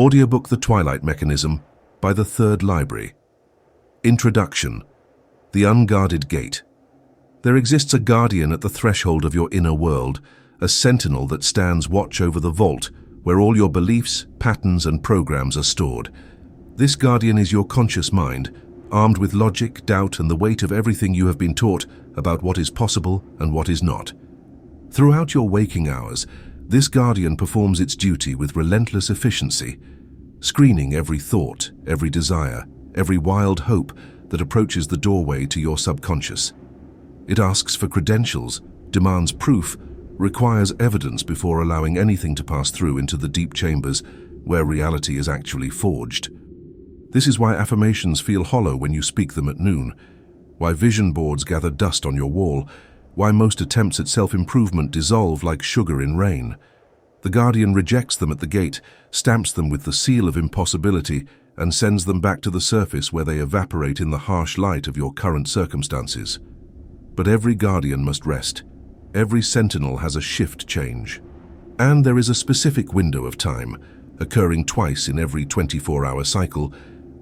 Audiobook The Twilight Mechanism by the Third Library. Introduction. The Unguarded Gate. There exists a guardian at the threshold of your inner world, a sentinel that stands watch over the vault where all your beliefs, patterns, and programs are stored. This guardian is your conscious mind, armed with logic, doubt, and the weight of everything you have been taught about what is possible and what is not. Throughout your waking hours, this guardian performs its duty with relentless efficiency, screening every thought, every desire, every wild hope that approaches the doorway to your subconscious. It asks for credentials, demands proof, requires evidence before allowing anything to pass through into the deep chambers where reality is actually forged. This is why affirmations feel hollow when you speak them at noon, why vision boards gather dust on your wall, why most attempts at self-improvement dissolve like sugar in rain. The guardian rejects them at the gate, stamps them with the seal of impossibility, and sends them back to the surface where they evaporate in the harsh light of your current circumstances. But every guardian must rest. Every sentinel has a shift change. And there is a specific window of time, occurring twice in every 24-hour cycle,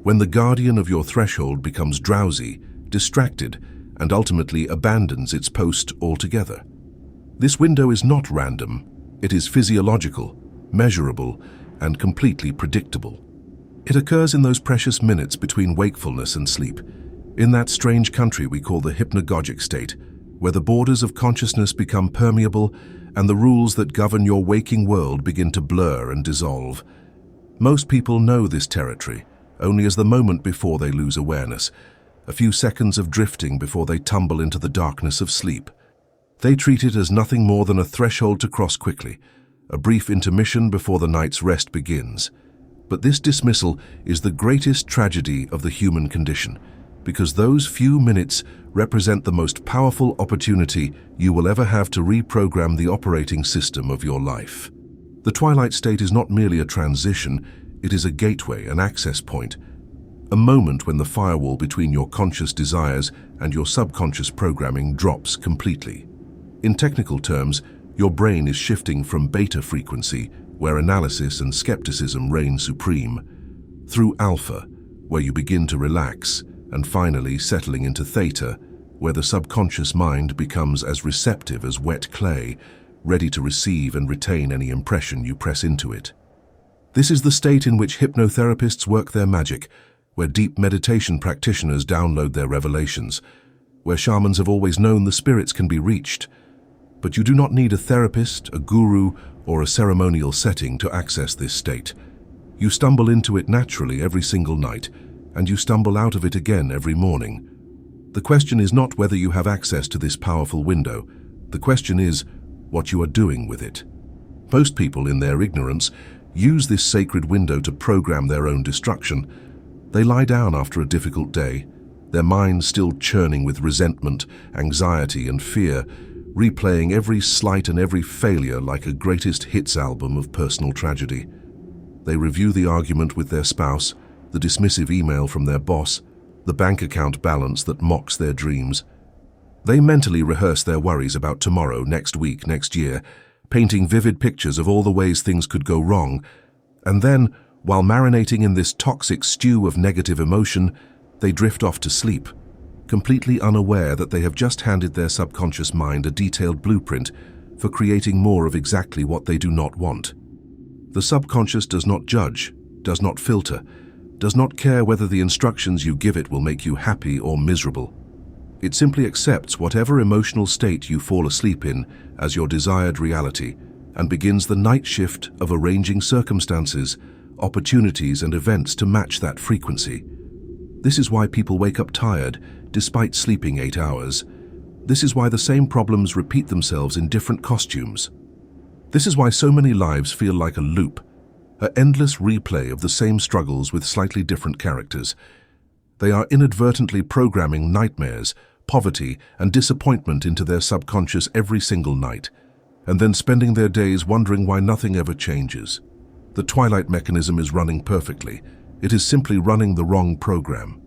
when the guardian of your threshold becomes drowsy, distracted, and ultimately abandons its post altogether. This window is not random. It is physiological, measurable, and completely predictable. It occurs in those precious minutes between wakefulness and sleep, in that strange country we call the hypnagogic state, where the borders of consciousness become permeable and the rules that govern your waking world begin to blur and dissolve. Most people know this territory only as the moment before they lose awareness, a few seconds of drifting before they tumble into the darkness of sleep. They treat it as nothing more than a threshold to cross quickly, a brief intermission before the night's rest begins. But this dismissal is the greatest tragedy of the human condition, because those few minutes represent the most powerful opportunity you will ever have to reprogram the operating system of your life. The Twilight State is not merely a transition, it is a gateway, an access point, a moment when the firewall between your conscious desires and your subconscious programming drops completely. In technical terms, your brain is shifting from beta frequency, where analysis and skepticism reign supreme, through alpha, where you begin to relax, and finally settling into theta, where the subconscious mind becomes as receptive as wet clay, ready to receive and retain any impression you press into it. This is the state in which hypnotherapists work their magic, where deep meditation practitioners download their revelations, where shamans have always known the spirits can be reached. But you do not need a therapist, a guru, or a ceremonial setting to access this state. You stumble into it naturally every single night, and you stumble out of it again every morning. The question is not whether you have access to this powerful window. The question is what you are doing with it. Most people, in their ignorance, use this sacred window to program their own destruction. They lie down after a difficult day, their minds still churning with resentment, anxiety, and fear, replaying every slight and every failure like a greatest hits album of personal tragedy. They review the argument with their spouse, the dismissive email from their boss, the bank account balance that mocks their dreams. They mentally rehearse their worries about tomorrow, next week, next year, painting vivid pictures of all the ways things could go wrong, and then, while marinating in this toxic stew of negative emotion, they drift off to sleep, completely unaware that they have just handed their subconscious mind a detailed blueprint for creating more of exactly what they do not want. The subconscious does not judge, does not filter, does not care whether the instructions you give it will make you happy or miserable. It simply accepts whatever emotional state you fall asleep in as your desired reality and begins the night shift of arranging circumstances, opportunities, and events to match that frequency. This is why people wake up tired, despite sleeping 8 hours. This is why the same problems repeat themselves in different costumes. This is why so many lives feel like a loop, an endless replay of the same struggles with slightly different characters. They are inadvertently programming nightmares, poverty, and disappointment into their subconscious every single night, and then spending their days wondering why nothing ever changes. The Twilight mechanism is running perfectly. It is simply running the wrong program.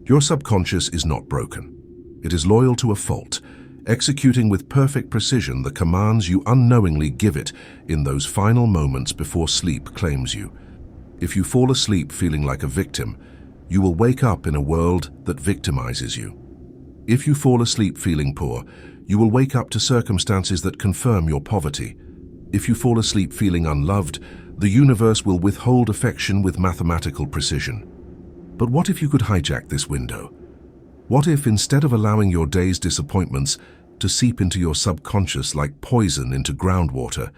Your subconscious is not broken. It is loyal to a fault, executing with perfect precision the commands you unknowingly give it in those final moments before sleep claims you. If you fall asleep feeling like a victim, you will wake up in a world that victimizes you. If you fall asleep feeling poor, you will wake up to circumstances that confirm your poverty. If you fall asleep feeling unloved, the universe will withhold affection with mathematical precision. But what if you could hijack this window? What if, instead of allowing your day's disappointments to seep into your subconscious like poison into groundwater,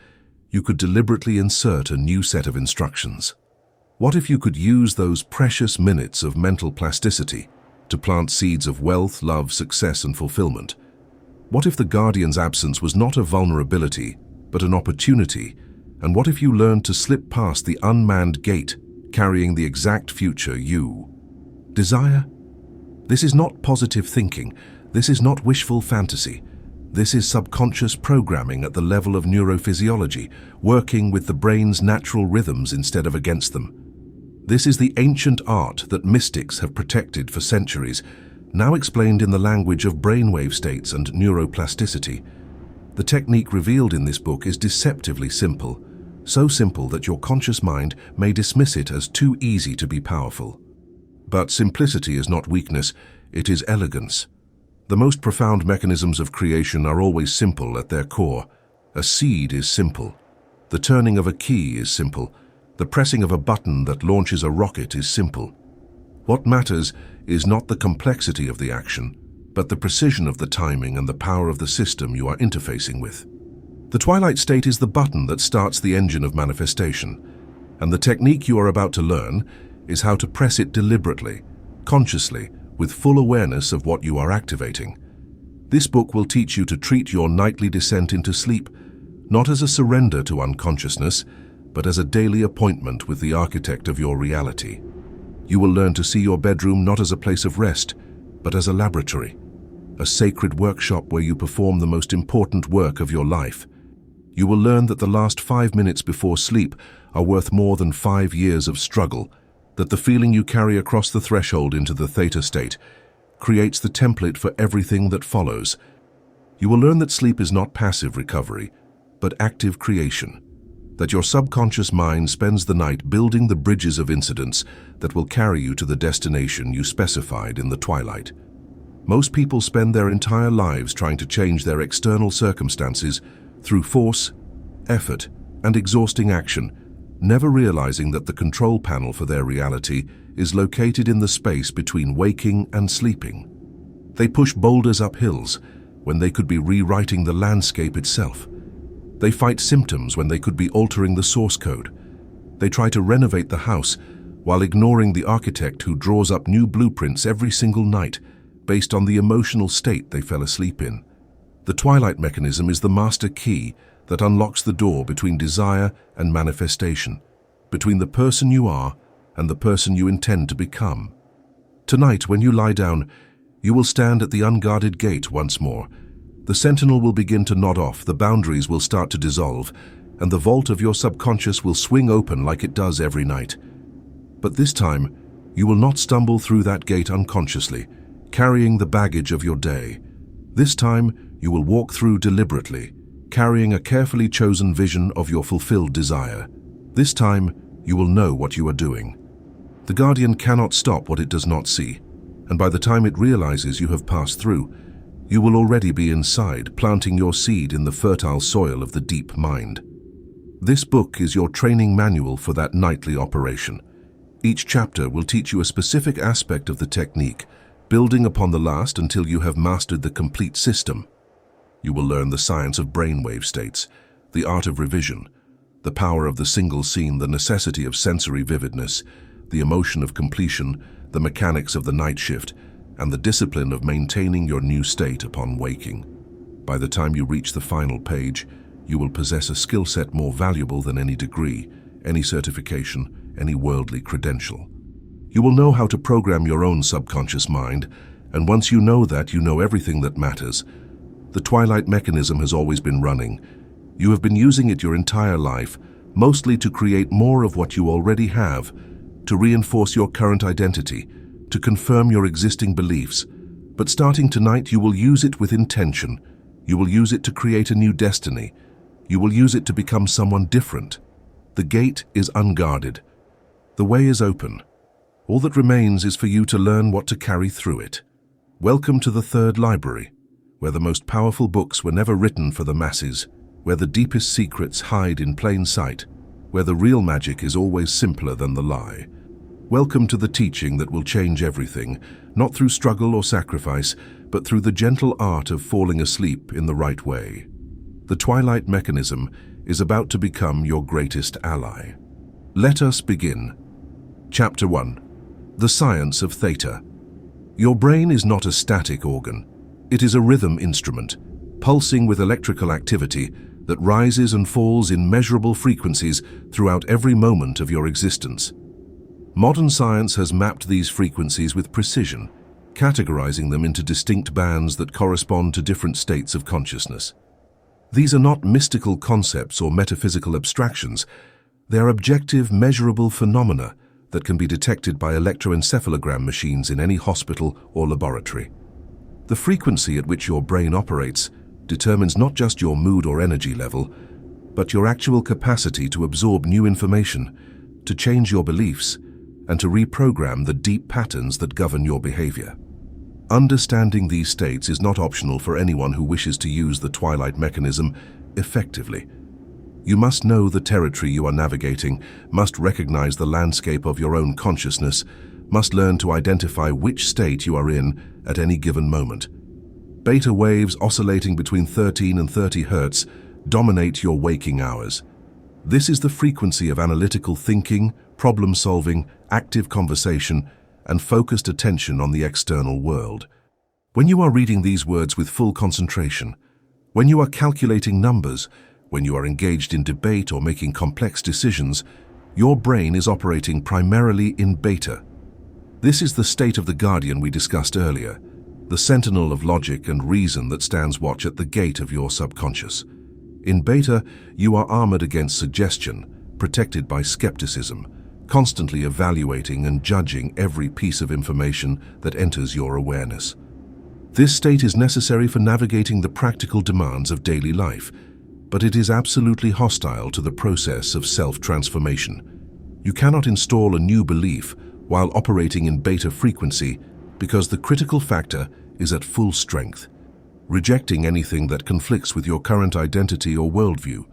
you could deliberately insert a new set of instructions? What if you could use those precious minutes of mental plasticity to plant seeds of wealth, love, success, and fulfillment? What if the guardian's absence was not a vulnerability, but an opportunity? And what if you learned to slip past the unmanned gate, carrying the exact future you desire? This is not positive thinking. This is not wishful fantasy. This is subconscious programming at the level of neurophysiology, working with the brain's natural rhythms instead of against them. This is the ancient art that mystics have protected for centuries, now explained in the language of brainwave states and neuroplasticity. The technique revealed in this book is deceptively simple, so simple that your conscious mind may dismiss it as too easy to be powerful. But simplicity is not weakness, it is elegance. The most profound mechanisms of creation are always simple at their core. A seed is simple. The turning of a key is simple. The pressing of a button that launches a rocket is simple. What matters is not the complexity of the action, but the precision of the timing and the power of the system you are interfacing with. The Twilight State is the button that starts the engine of manifestation, and the technique you are about to learn is how to press it deliberately, consciously, with full awareness of what you are activating. This book will teach you to treat your nightly descent into sleep not as a surrender to unconsciousness, but as a daily appointment with the architect of your reality. You will learn to see your bedroom not as a place of rest, but as a laboratory, a sacred workshop where you perform the most important work of your life. You will learn that the last 5 minutes before sleep are worth more than 5 years of struggle, that the feeling you carry across the threshold into the theta state creates the template for everything that follows. You will learn that sleep is not passive recovery, but active creation, that your subconscious mind spends the night building the bridges of incidents that will carry you to the destination you specified in the twilight. Most people spend their entire lives trying to change their external circumstances through force, effort, and exhausting action, never realizing that the control panel for their reality is located in the space between waking and sleeping. They push boulders up hills when they could be rewriting the landscape itself. They fight symptoms when they could be altering the source code. They try to renovate the house while ignoring the architect who draws up new blueprints every single night based on the emotional state they fell asleep in. The twilight mechanism is the master key that unlocks the door between desire and manifestation, between the person you are and the person you intend to become. Tonight, when you lie down, you will stand at the unguarded gate once more. The sentinel will begin to nod off, the boundaries will start to dissolve, and the vault of your subconscious will swing open like it does every night. But this time, you will not stumble through that gate unconsciously, carrying the baggage of your day. This time, you will walk through deliberately, carrying a carefully chosen vision of your fulfilled desire. This time, you will know what you are doing. The guardian cannot stop what it does not see, and by the time it realizes you have passed through, you will already be inside, planting your seed in the fertile soil of the deep mind. This book is your training manual for that nightly operation. Each chapter will teach you a specific aspect of the technique, building upon the last until you have mastered the complete system. You will learn the science of brainwave states, the art of revision, the power of the single scene, the necessity of sensory vividness, the emotion of completion, the mechanics of the night shift, and the discipline of maintaining your new state upon waking. By the time you reach the final page, you will possess a skill set more valuable than any degree, any certification, any worldly credential. You will know how to program your own subconscious mind, and once you know that, you know everything that matters. The twilight mechanism has always been running. You have been using it your entire life, mostly to create more of what you already have, to reinforce your current identity, to confirm your existing beliefs. But starting tonight, you will use it with intention. You will use it to create a new destiny. You will use it to become someone different. The gate is unguarded. The way is open. All that remains is for you to learn what to carry through it. Welcome to the third library, where the most powerful books were never written for the masses, where the deepest secrets hide in plain sight, where the real magic is always simpler than the lie. Welcome to the teaching that will change everything, not through struggle or sacrifice, but through the gentle art of falling asleep in the right way. The Twilight mechanism is about to become your greatest ally. Let us begin. Chapter 1. The Science of Theta. Your brain is not a static organ. It is a rhythm instrument, pulsing with electrical activity that rises and falls in measurable frequencies throughout every moment of your existence. Modern science has mapped these frequencies with precision, categorizing them into distinct bands that correspond to different states of consciousness. These are not mystical concepts or metaphysical abstractions. They are objective, measurable phenomena that can be detected by electroencephalogram machines in any hospital or laboratory. The frequency at which your brain operates determines not just your mood or energy level, but your actual capacity to absorb new information, to change your beliefs, and to reprogram the deep patterns that govern your behavior. Understanding these states is not optional for anyone who wishes to use the Twilight mechanism effectively. You must know the territory you are navigating, must recognize the landscape of your own consciousness, must learn to identify which state you are in at any given moment. Beta waves oscillating between 13 and 30 Hz dominate your waking hours. This is the frequency of analytical thinking, problem-solving, active conversation, and focused attention on the external world. When you are reading these words with full concentration, when you are calculating numbers, when you are engaged in debate or making complex decisions, your brain is operating primarily in beta. This is the state of the guardian we discussed earlier, the sentinel of logic and reason that stands watch at the gate of your subconscious. In beta, you are armored against suggestion, protected by skepticism, constantly evaluating and judging every piece of information that enters your awareness. This state is necessary for navigating the practical demands of daily life, but it is absolutely hostile to the process of self-transformation. You cannot install a new belief while operating in beta frequency because the critical factor is at full strength, rejecting anything that conflicts with your current identity or worldview.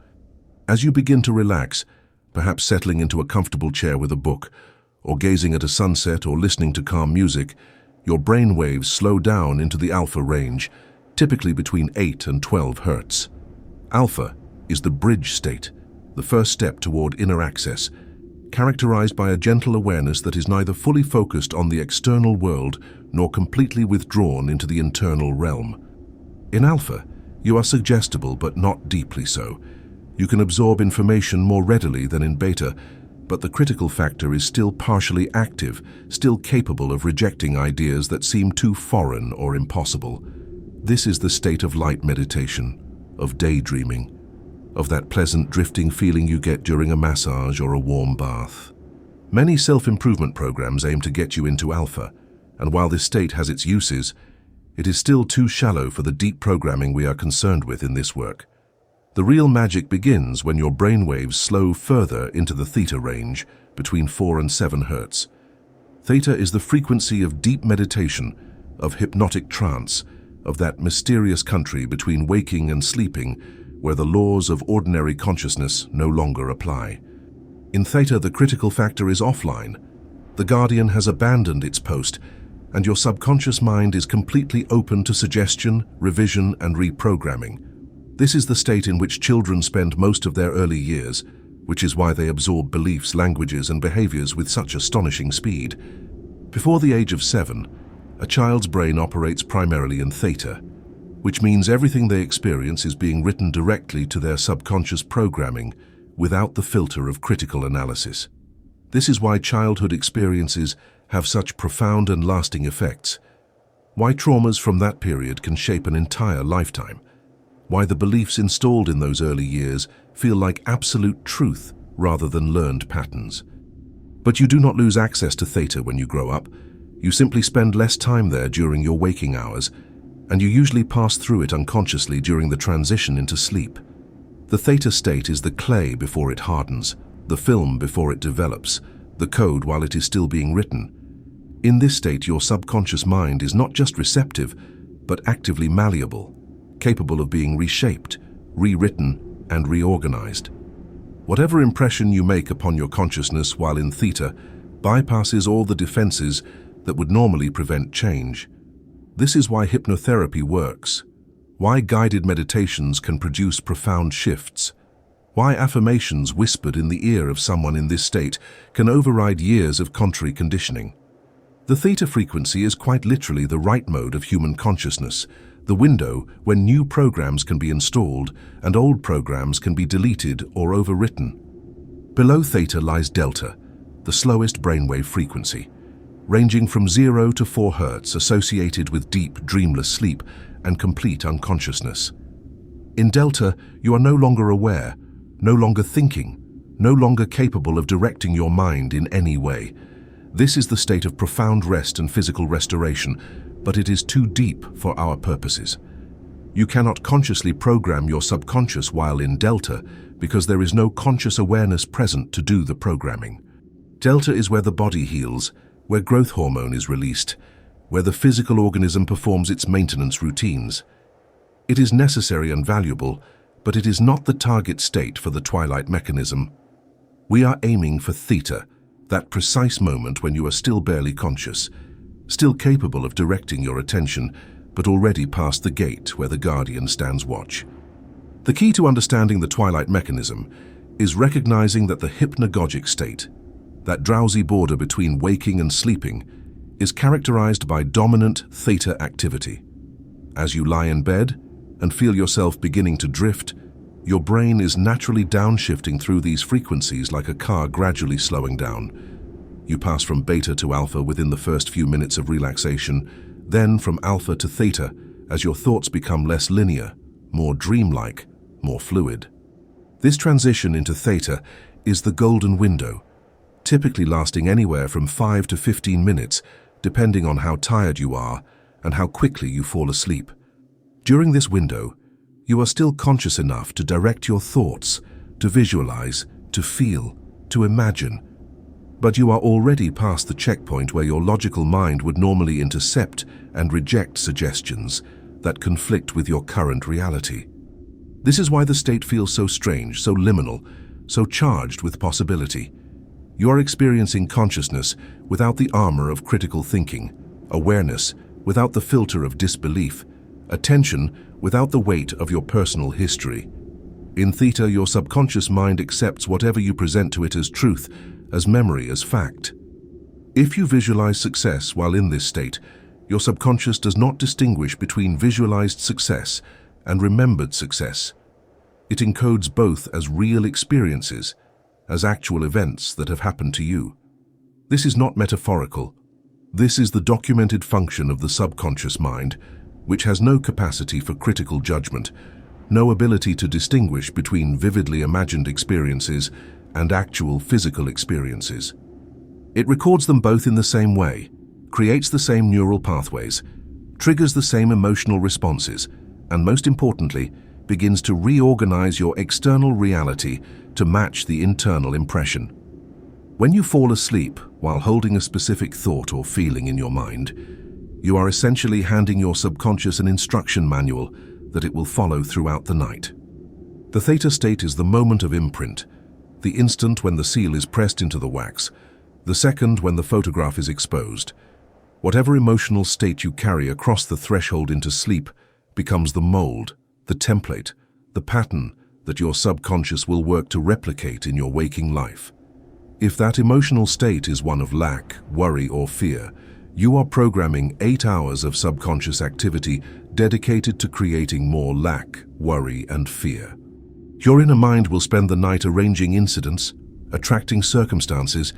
As you begin to relax, perhaps settling into a comfortable chair with a book, or gazing at a sunset or listening to calm music, your brain waves slow down into the alpha range, typically between 8 and 12 Hz. Alpha is the bridge state, the first step toward inner access, characterized by a gentle awareness that is neither fully focused on the external world nor completely withdrawn into the internal realm. In Alpha, you are suggestible but not deeply so. You can absorb information more readily than in Beta, but the critical factor is still partially active, still capable of rejecting ideas that seem too foreign or impossible. This is the state of light meditation, of daydreaming, of that pleasant drifting feeling you get during a massage or a warm bath. Many self-improvement programs aim to get you into Alpha, and while this state has its uses, it is still too shallow for the deep programming we are concerned with in this work. The real magic begins when your brainwaves slow further into the theta range, between 4 and 7 Hz. Theta is the frequency of deep meditation, of hypnotic trance, of that mysterious country between waking and sleeping, where the laws of ordinary consciousness no longer apply. In Theta, the critical factor is offline. The guardian has abandoned its post, and your subconscious mind is completely open to suggestion, revision, and reprogramming. This is the state in which children spend most of their early years, which is why they absorb beliefs, languages, and behaviors with such astonishing speed. Before the age of 7, a child's brain operates primarily in theta, which means everything they experience is being written directly to their subconscious programming without the filter of critical analysis. This is why childhood experiences have such profound and lasting effects, why traumas from that period can shape an entire lifetime, why the beliefs installed in those early years feel like absolute truth rather than learned patterns. But you do not lose access to theta when you grow up. You simply spend less time there during your waking hours, and you usually pass through it unconsciously during the transition into sleep. The theta state is the clay before it hardens, the film before it develops, the code while it is still being written. In this state, your subconscious mind is not just receptive, but actively malleable, capable of being reshaped, rewritten, and reorganized. Whatever impression you make upon your consciousness while in theta bypasses all the defenses that would normally prevent change. This is why hypnotherapy works, why guided meditations can produce profound shifts, why affirmations whispered in the ear of someone in this state can override years of contrary conditioning. The theta frequency is quite literally the right mode of human consciousness, the window when new programs can be installed and old programs can be deleted or overwritten. Below theta lies delta, the slowest brainwave frequency, ranging from 0 to 4 Hz, associated with deep, dreamless sleep and complete unconsciousness. In delta, you are no longer aware, no longer thinking, no longer capable of directing your mind in any way. This is the state of profound rest and physical restoration, but it is too deep for our purposes. You cannot consciously program your subconscious while in delta because there is no conscious awareness present to do the programming. Delta is where the body heals, where growth hormone is released, where the physical organism performs its maintenance routines. It is necessary and valuable, but it is not the target state for the twilight mechanism. We are aiming for theta, that precise moment when you are still barely conscious, still capable of directing your attention, but already past the gate where the guardian stands watch. The key to understanding the twilight mechanism is recognizing that the hypnagogic state, that drowsy border between waking and sleeping, is characterized by dominant theta activity. As you lie in bed and feel yourself beginning to drift, your brain is naturally downshifting through these frequencies like a car gradually slowing down. You pass from beta to alpha within the first few minutes of relaxation, then from alpha to theta as your thoughts become less linear, more dreamlike, more fluid. This transition into theta is the golden window, typically lasting anywhere from 5 to 15 minutes, depending on how tired you are and how quickly you fall asleep. During this window, you are still conscious enough to direct your thoughts, to visualize, to feel, to imagine. But you are already past the checkpoint where your logical mind would normally intercept and reject suggestions that conflict with your current reality. This is why the state feels so strange, so liminal, so charged with possibility. You are experiencing consciousness without the armor of critical thinking, awareness without the filter of disbelief, attention without the weight of your personal history. In theta, your subconscious mind accepts whatever you present to it as truth, as memory, as fact. If you visualize success while in this state, your subconscious does not distinguish between visualized success and remembered success. It encodes both as real experiences, as actual events that have happened to you. This is not metaphorical. This is the documented function of the subconscious mind, which has no capacity for critical judgment, no ability to distinguish between vividly imagined experiences and actual physical experiences. It records them both in the same way, creates the same neural pathways, triggers the same emotional responses, and most importantly, begins to reorganize your external reality to match the internal impression. When you fall asleep while holding a specific thought or feeling in your mind, you are essentially handing your subconscious an instruction manual that it will follow throughout the night. The theta state is the moment of imprint, the instant when the seal is pressed into the wax, the second when the photograph is exposed. Whatever emotional state you carry across the threshold into sleep becomes the mold, the template, the pattern that your subconscious will work to replicate in your waking life. If that emotional state is one of lack, worry, or fear, you are programming 8 hours of subconscious activity dedicated to creating more lack, worry, and fear. Your inner mind will spend the night arranging incidents, attracting circumstances,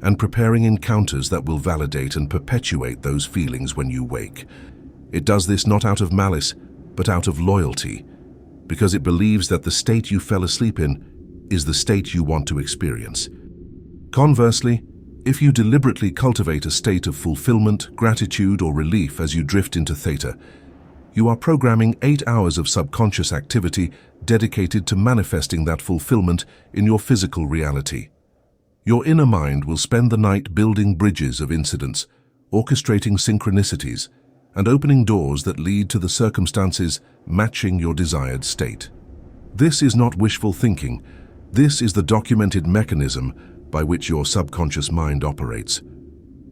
and preparing encounters that will validate and perpetuate those feelings when you wake. It does this not out of malice, but out of loyalty, because it believes that the state you fell asleep in is the state you want to experience. Conversely, if you deliberately cultivate a state of fulfillment, gratitude, or relief as you drift into theta, you are programming 8 hours of subconscious activity dedicated to manifesting that fulfillment in your physical reality. Your inner mind will spend the night building bridges of incidents, orchestrating synchronicities, and opening doors that lead to the circumstances matching your desired state. This is not wishful thinking. This is the documented mechanism by which your subconscious mind operates.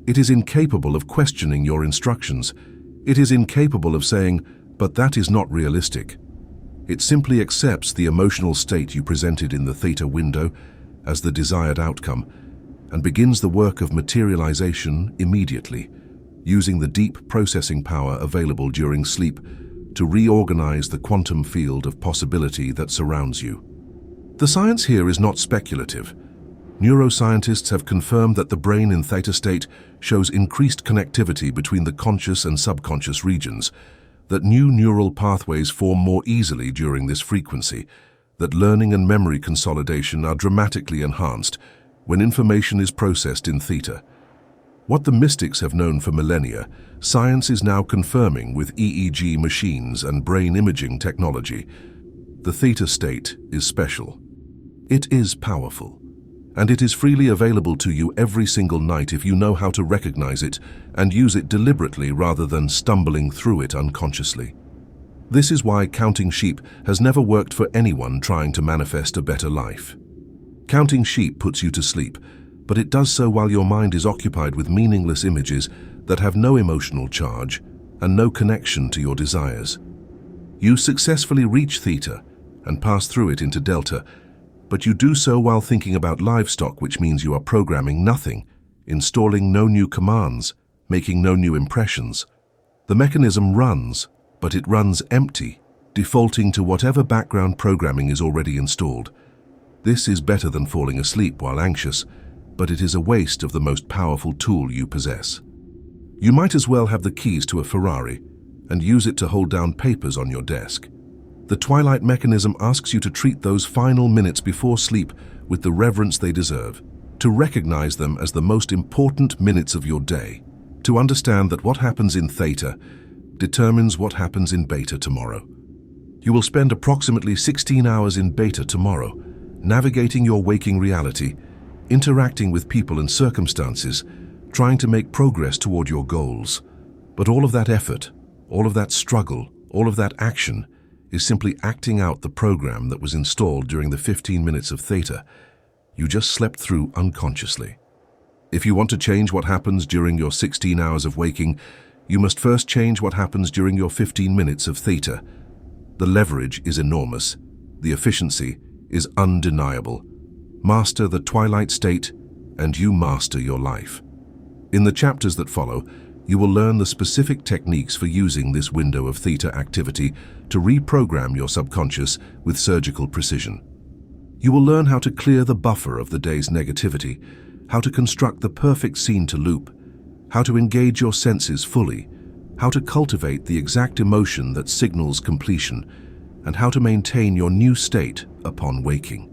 It is incapable of questioning your instructions. It is incapable of saying, "But that is not realistic." It simply accepts the emotional state you presented in the theta window as the desired outcome and begins the work of materialization immediately, using the deep processing power available during sleep to reorganize the quantum field of possibility that surrounds you. The science here is not speculative. Neuroscientists have confirmed that the brain in theta state shows increased connectivity between the conscious and subconscious regions, that new neural pathways form more easily during this frequency, that learning and memory consolidation are dramatically enhanced when information is processed in theta. What the mystics have known for millennia, science is now confirming with EEG machines and brain imaging technology. The theta state is special. It is powerful, and it is freely available to you every single night if you know how to recognize it and use it deliberately rather than stumbling through it unconsciously. This is why counting sheep has never worked for anyone trying to manifest a better life. Counting sheep puts you to sleep, but it does so while your mind is occupied with meaningless images that have no emotional charge and no connection to your desires. You successfully reach theta and pass through it into delta, but you do so while thinking about livestock, which means you are programming nothing, installing no new commands, making no new impressions. The mechanism runs, but it runs empty, defaulting to whatever background programming is already installed. This is better than falling asleep while anxious, but it is a waste of the most powerful tool you possess. You might as well have the keys to a Ferrari and use it to hold down papers on your desk. The Twilight mechanism asks you to treat those final minutes before sleep with the reverence they deserve, to recognize them as the most important minutes of your day, to understand that what happens in theta determines what happens in beta tomorrow. You will spend approximately 16 hours in beta tomorrow, navigating your waking reality, interacting with people and circumstances, trying to make progress toward your goals. But all of that effort, all of that struggle, all of that action is simply acting out the program that was installed during the 15 minutes of theta you just slept through unconsciously. If you want to change what happens during your 16 hours of waking, you must first change what happens during your 15 minutes of theta. The leverage is enormous. The efficiency is undeniable. Master the Twilight State, and you master your life. In the chapters that follow, you will learn the specific techniques for using this window of theta activity to reprogram your subconscious with surgical precision. You will learn how to clear the buffer of the day's negativity, how to construct the perfect scene to loop, how to engage your senses fully, how to cultivate the exact emotion that signals completion, and how to maintain your new state upon waking.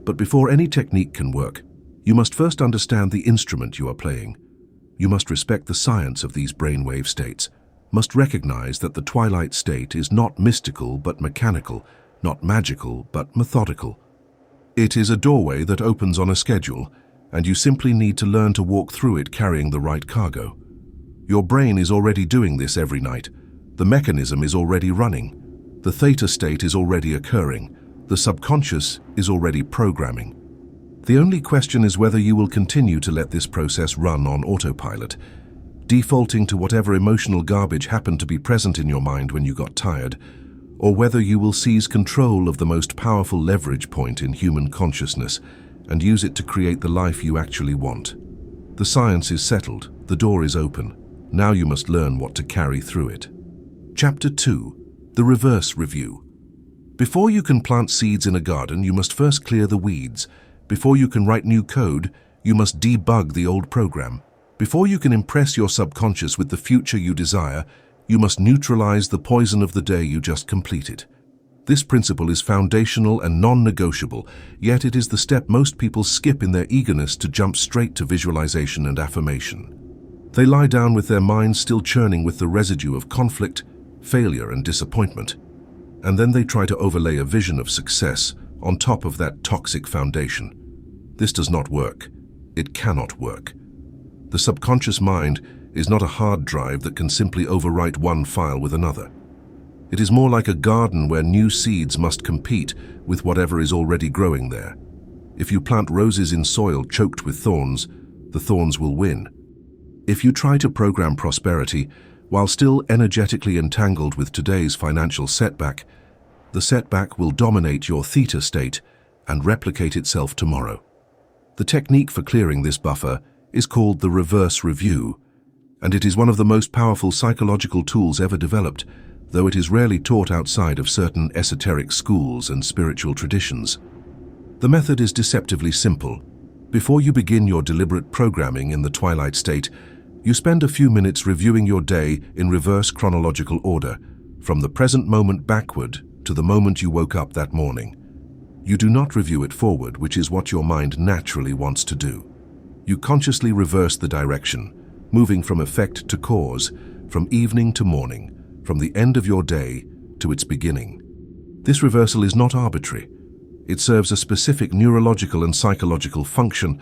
But before any technique can work, you must first understand the instrument you are playing. You must respect the science of these brainwave states, must recognize that the Twilight State is not mystical but mechanical, not magical but methodical. It is a doorway that opens on a schedule, and you simply need to learn to walk through it carrying the right cargo. Your brain is already doing this every night. The mechanism is already running. The theta state is already occurring. The subconscious is already programming. The only question is whether you will continue to let this process run on autopilot, defaulting to whatever emotional garbage happened to be present in your mind when you got tired, or whether you will seize control of the most powerful leverage point in human consciousness and use it to create the life you actually want. The science is settled, the door is open. Now you must learn what to carry through it. Chapter 2. The Reverse Review. Before you can plant seeds in a garden, you must first clear the weeds. Before you can write new code, you must debug the old program. Before you can impress your subconscious with the future you desire, you must neutralize the poison of the day you just completed. This principle is foundational and non-negotiable, yet it is the step most people skip in their eagerness to jump straight to visualization and affirmation. They lie down with their minds still churning with the residue of conflict, failure, and disappointment, and then they try to overlay a vision of success on top of that toxic foundation. This does not work. It cannot work. The subconscious mind is not a hard drive that can simply overwrite one file with another. It is more like a garden where new seeds must compete with whatever is already growing there. If you plant roses in soil choked with thorns, the thorns will win. If you try to program prosperity while still energetically entangled with today's financial setback, the setback will dominate your theta state and replicate itself tomorrow. The technique for clearing this buffer is called the reverse review, and it is one of the most powerful psychological tools ever developed, though it is rarely taught outside of certain esoteric schools and spiritual traditions. The method is deceptively simple. Before you begin your deliberate programming in the Twilight State, you spend a few minutes reviewing your day in reverse chronological order, from the present moment backward to the moment you woke up that morning. You do not review it forward, which is what your mind naturally wants to do. You consciously reverse the direction, moving from effect to cause, from evening to morning, from the end of your day to its beginning. This reversal is not arbitrary. It serves a specific neurological and psychological function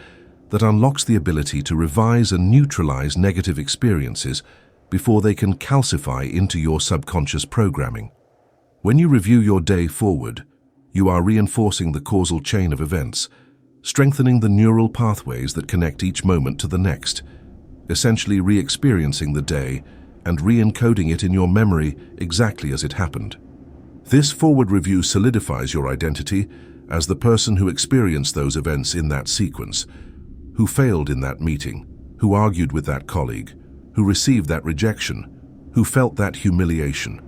that unlocks the ability to revise and neutralize negative experiences before they can calcify into your subconscious programming. When you review your day forward, you are reinforcing the causal chain of events, strengthening the neural pathways that connect each moment to the next, essentially re-experiencing the day and re-encoding it in your memory exactly as it happened. This forward review solidifies your identity as the person who experienced those events in that sequence, who failed in that meeting, who argued with that colleague, who received that rejection, who felt that humiliation.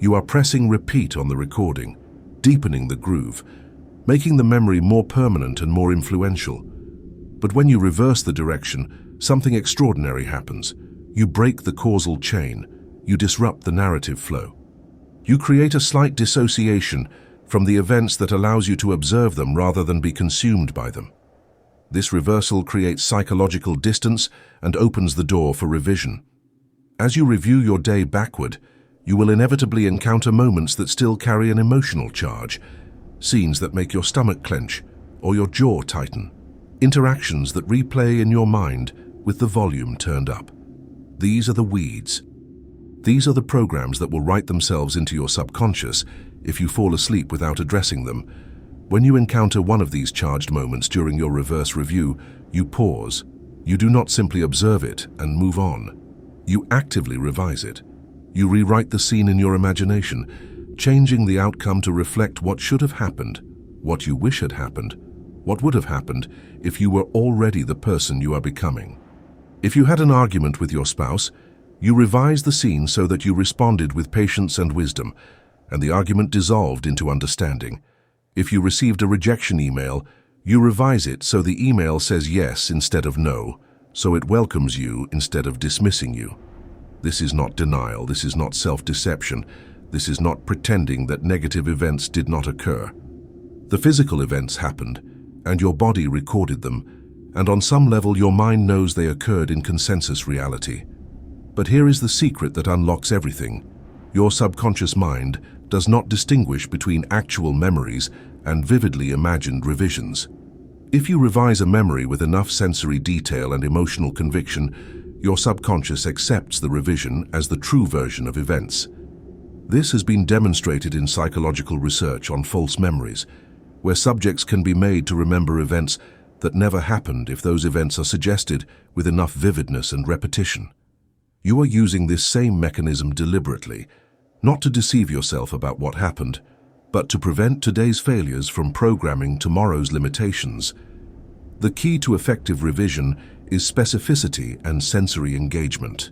You are pressing repeat on the recording, deepening the groove, making the memory more permanent and more influential. But when you reverse the direction, something extraordinary happens. You break the causal chain. You disrupt the narrative flow. You create a slight dissociation from the events that allows you to observe them rather than be consumed by them. This reversal creates psychological distance and opens the door for revision. As you review your day backward, you will inevitably encounter moments that still carry an emotional charge, scenes that make your stomach clench or your jaw tighten, interactions that replay in your mind with the volume turned up. These are the weeds. These are the programs that will write themselves into your subconscious if you fall asleep without addressing them. When you encounter one of these charged moments during your reverse review, you pause. You do not simply observe it and move on. You actively revise it. You rewrite the scene in your imagination, changing the outcome to reflect what should have happened, what you wish had happened, what would have happened if you were already the person you are becoming. If you had an argument with your spouse, you revise the scene so that you responded with patience and wisdom, and the argument dissolved into understanding. If you received a rejection email, you revise it so the email says yes instead of no, so it welcomes you instead of dismissing you. This is not denial, this is not self-deception, this is not pretending that negative events did not occur. The physical events happened, and your body recorded them, and on some level your mind knows they occurred in consensus reality. But here is the secret that unlocks everything. Your subconscious mind does not distinguish between actual memories and vividly imagined revisions. If you revise a memory with enough sensory detail and emotional conviction, your subconscious accepts the revision as the true version of events. This has been demonstrated in psychological research on false memories, where subjects can be made to remember events that never happened if those events are suggested with enough vividness and repetition. You are using this same mechanism deliberately, not to deceive yourself about what happened, but to prevent today's failures from programming tomorrow's limitations. The key to effective revision is specificity and sensory engagement.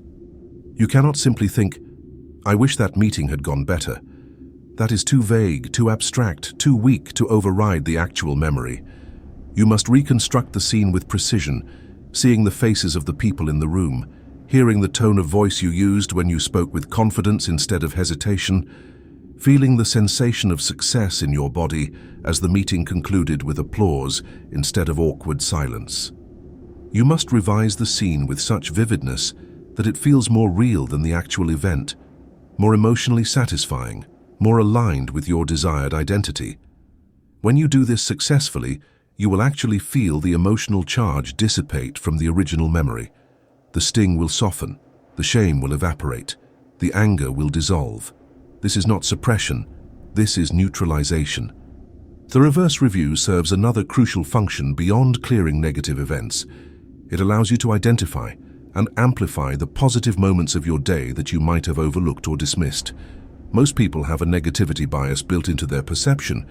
You cannot simply think, "I wish that meeting had gone better." That is too vague, too abstract, too weak to override the actual memory. You must reconstruct the scene with precision, seeing the faces of the people in the room, hearing the tone of voice you used when you spoke with confidence instead of hesitation, feeling the sensation of success in your body as the meeting concluded with applause instead of awkward silence. You must revise the scene with such vividness that it feels more real than the actual event, more emotionally satisfying, more aligned with your desired identity. When you do this successfully, you will actually feel the emotional charge dissipate from the original memory. The sting will soften, the shame will evaporate, the anger will dissolve. This is not suppression, this is neutralization. The reverse review serves another crucial function beyond clearing negative events. It allows you to identify and amplify the positive moments of your day that you might have overlooked or dismissed. Most people have a negativity bias built into their perception,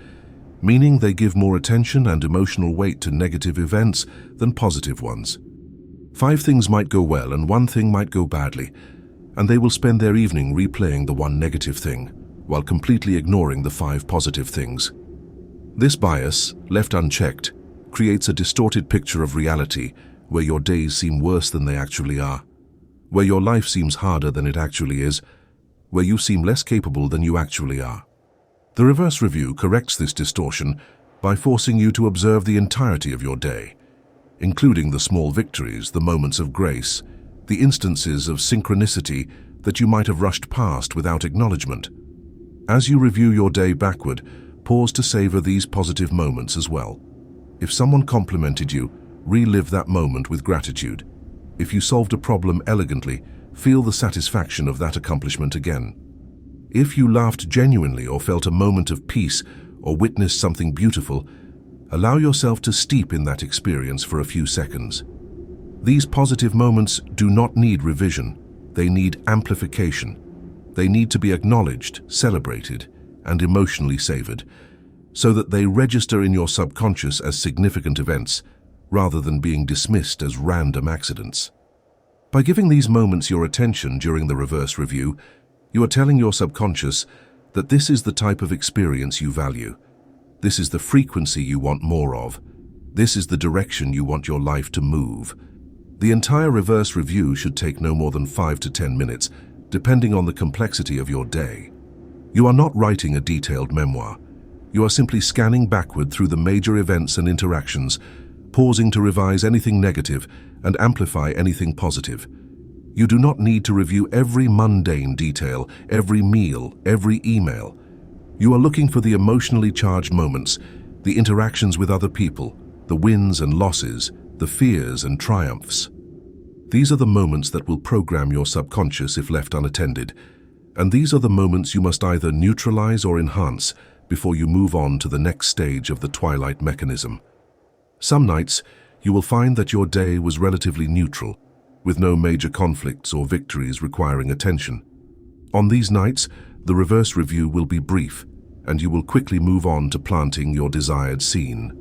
meaning they give more attention and emotional weight to negative events than positive ones. 5 things might go well and 1 thing might go badly, and they will spend their evening replaying the 1 negative thing, while completely ignoring the 5 positive things. This bias, left unchecked, creates a distorted picture of reality where your days seem worse than they actually are, where your life seems harder than it actually is, where you seem less capable than you actually are. The reverse review corrects this distortion by forcing you to observe the entirety of your day, including the small victories, the moments of grace, the instances of synchronicity that you might have rushed past without acknowledgement. As you review your day backward, pause to savor these positive moments as well. If someone complimented you, relive that moment with gratitude. If you solved a problem elegantly, feel the satisfaction of that accomplishment again. If you laughed genuinely or felt a moment of peace or witnessed something beautiful, allow yourself to steep in that experience for a few seconds. These positive moments do not need revision, they need amplification. They need to be acknowledged, celebrated, and emotionally savored, so that they register in your subconscious as significant events, rather than being dismissed as random accidents. By giving these moments your attention during the reverse review, you are telling your subconscious that this is the type of experience you value. This is the frequency you want more of. This is the direction you want your life to move. The entire reverse review should take no more than 5 to 10 minutes, depending on the complexity of your day. You are not writing a detailed memoir. You are simply scanning backward through the major events and interactions, pausing to revise anything negative and amplify anything positive. You do not need to review every mundane detail, every meal, every email. You are looking for the emotionally charged moments, the interactions with other people, the wins and losses, the fears and triumphs. These are the moments that will program your subconscious if left unattended, and these are the moments you must either neutralize or enhance before you move on to the next stage of the Twilight mechanism. Some nights, you will find that your day was relatively neutral, with no major conflicts or victories requiring attention. On these nights, the reverse review will be brief, and you will quickly move on to planting your desired scene.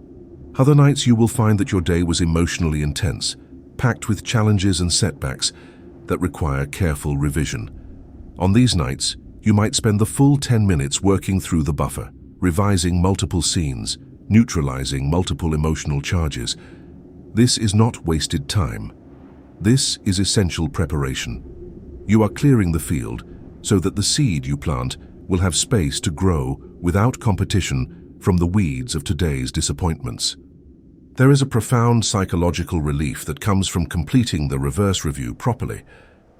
Other nights you will find that your day was emotionally intense, packed with challenges and setbacks that require careful revision. On these nights, you might spend the full 10 minutes working through the buffer, revising multiple scenes, neutralizing multiple emotional charges. This is not wasted time. This is essential preparation. You are clearing the field so that the seed you plant will have space to grow without competition from the weeds of today's disappointments. There is a profound psychological relief that comes from completing the reverse review properly.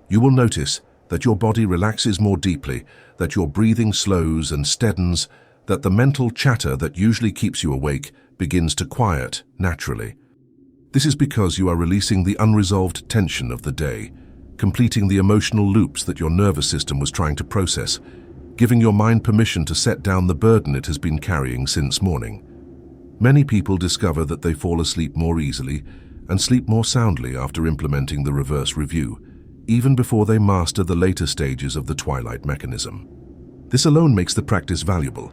You will notice that your body relaxes more deeply, that your breathing slows and steadens, that the mental chatter that usually keeps you awake begins to quiet naturally. This is because you are releasing the unresolved tension of the day, completing the emotional loops that your nervous system was trying to process, giving your mind permission to set down the burden it has been carrying since morning. Many people discover that they fall asleep more easily and sleep more soundly after implementing the reverse review, even before they master the later stages of the Twilight mechanism. This alone makes the practice valuable,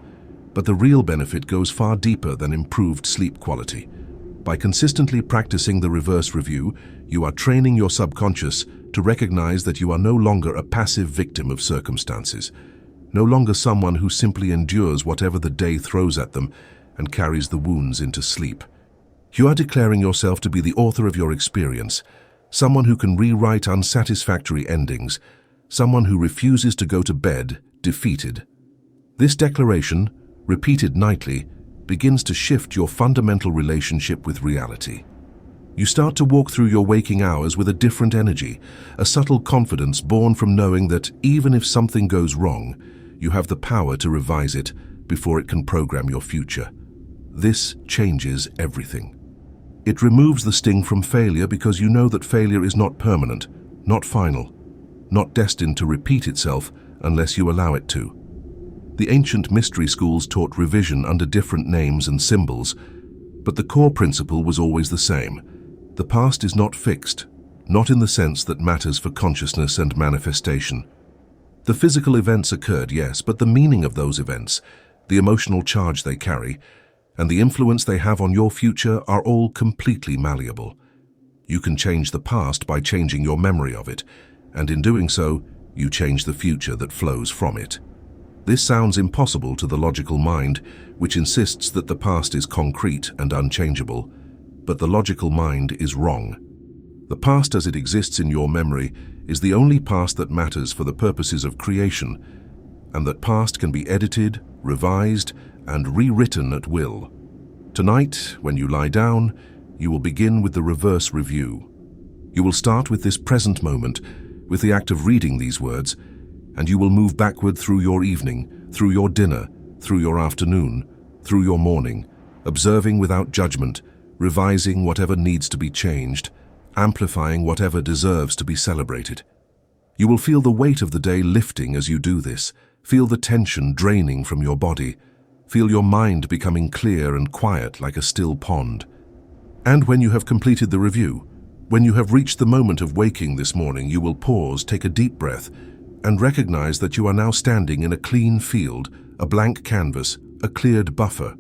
but the real benefit goes far deeper than improved sleep quality. By consistently practicing the reverse review, you are training your subconscious to recognize that you are no longer a passive victim of circumstances, no longer someone who simply endures whatever the day throws at them and carries the wounds into sleep. You are declaring yourself to be the author of your experience, someone who can rewrite unsatisfactory endings, someone who refuses to go to bed defeated. This declaration, repeated nightly, begins to shift your fundamental relationship with reality. You start to walk through your waking hours with a different energy, a subtle confidence born from knowing that even if something goes wrong, you have the power to revise it before it can program your future. This changes everything. It removes the sting from failure because you know that failure is not permanent, not final, not destined to repeat itself unless you allow it to. The ancient mystery schools taught revision under different names and symbols, but the core principle was always the same. The past is not fixed, not in the sense that matters for consciousness and manifestation. The physical events occurred, yes, but the meaning of those events, the emotional charge they carry, and the influence they have on your future are all completely malleable. You can change the past by changing your memory of it, and in doing so, you change the future that flows from it. This sounds impossible to the logical mind, which insists that the past is concrete and unchangeable, but the logical mind is wrong. The past as it exists in your memory is the only past that matters for the purposes of creation, and that past can be edited, revised, and rewritten at will. Tonight, when you lie down, you will begin with the reverse review. You will start with this present moment, with the act of reading these words, and you will move backward through your evening, through your dinner, through your afternoon, through your morning, observing without judgment, revising whatever needs to be changed, amplifying whatever deserves to be celebrated. You will feel the weight of the day lifting as you do this, feel the tension draining from your body, feel your mind becoming clear and quiet like a still pond. And when you have completed the review, when you have reached the moment of waking this morning, you will pause, take a deep breath, and recognize that you are now standing in a clean field, a blank canvas, a cleared buffer.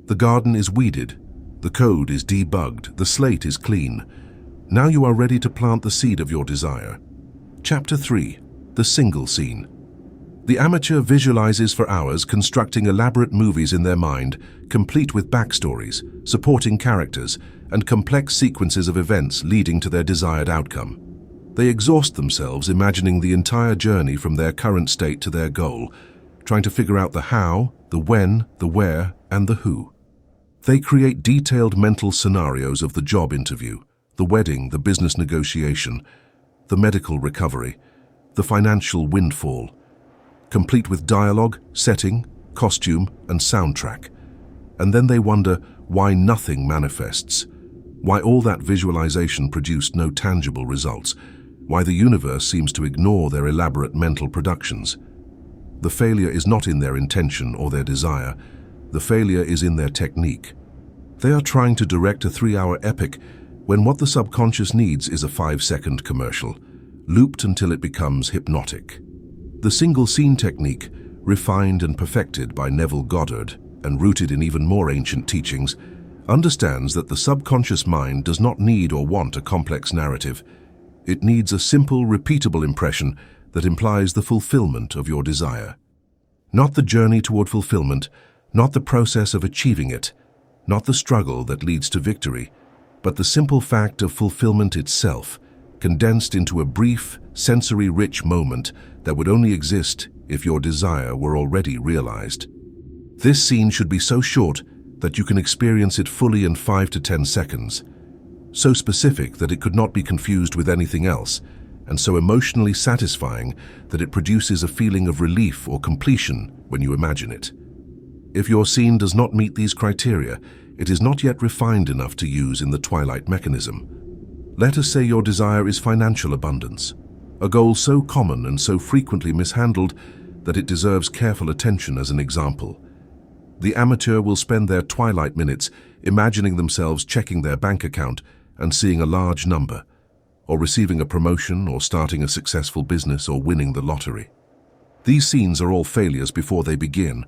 The garden is weeded, the code is debugged, the slate is clean. Now you are ready to plant the seed of your desire. Chapter 3. The Single Scene. The amateur visualizes for hours, constructing elaborate movies in their mind, complete with backstories, supporting characters, and complex sequences of events leading to their desired outcome. They exhaust themselves imagining the entire journey from their current state to their goal, trying to figure out the how, the when, the where, and the who. They create detailed mental scenarios of the job interview, the wedding, the business negotiation, the medical recovery, the financial windfall, complete with dialogue, setting, costume, and soundtrack. And then they wonder why nothing manifests, why all that visualization produced no tangible results, why the universe seems to ignore their elaborate mental productions. The failure is not in their intention or their desire. The failure is in their technique. They are trying to direct a 3-hour epic when what the subconscious needs is a 5-second commercial, looped until it becomes hypnotic. The single scene technique, refined and perfected by Neville Goddard and rooted in even more ancient teachings, understands that the subconscious mind does not need or want a complex narrative. It needs a simple, repeatable impression that implies the fulfillment of your desire. Not the journey toward fulfillment, not the process of achieving it, not the struggle that leads to victory, but the simple fact of fulfillment itself, condensed into a brief, sensory-rich moment that would only exist if your desire were already realized. This scene should be so short that you can experience it fully in 5 to 10 seconds, so specific that it could not be confused with anything else, and so emotionally satisfying that it produces a feeling of relief or completion when you imagine it. If your scene does not meet these criteria, it is not yet refined enough to use in the Twilight mechanism. Let us say your desire is financial abundance, a goal so common and so frequently mishandled that it deserves careful attention as an example. The amateur will spend their twilight minutes imagining themselves checking their bank account and seeing a large number, or receiving a promotion, or starting a successful business, or winning the lottery. These scenes are all failures before they begin,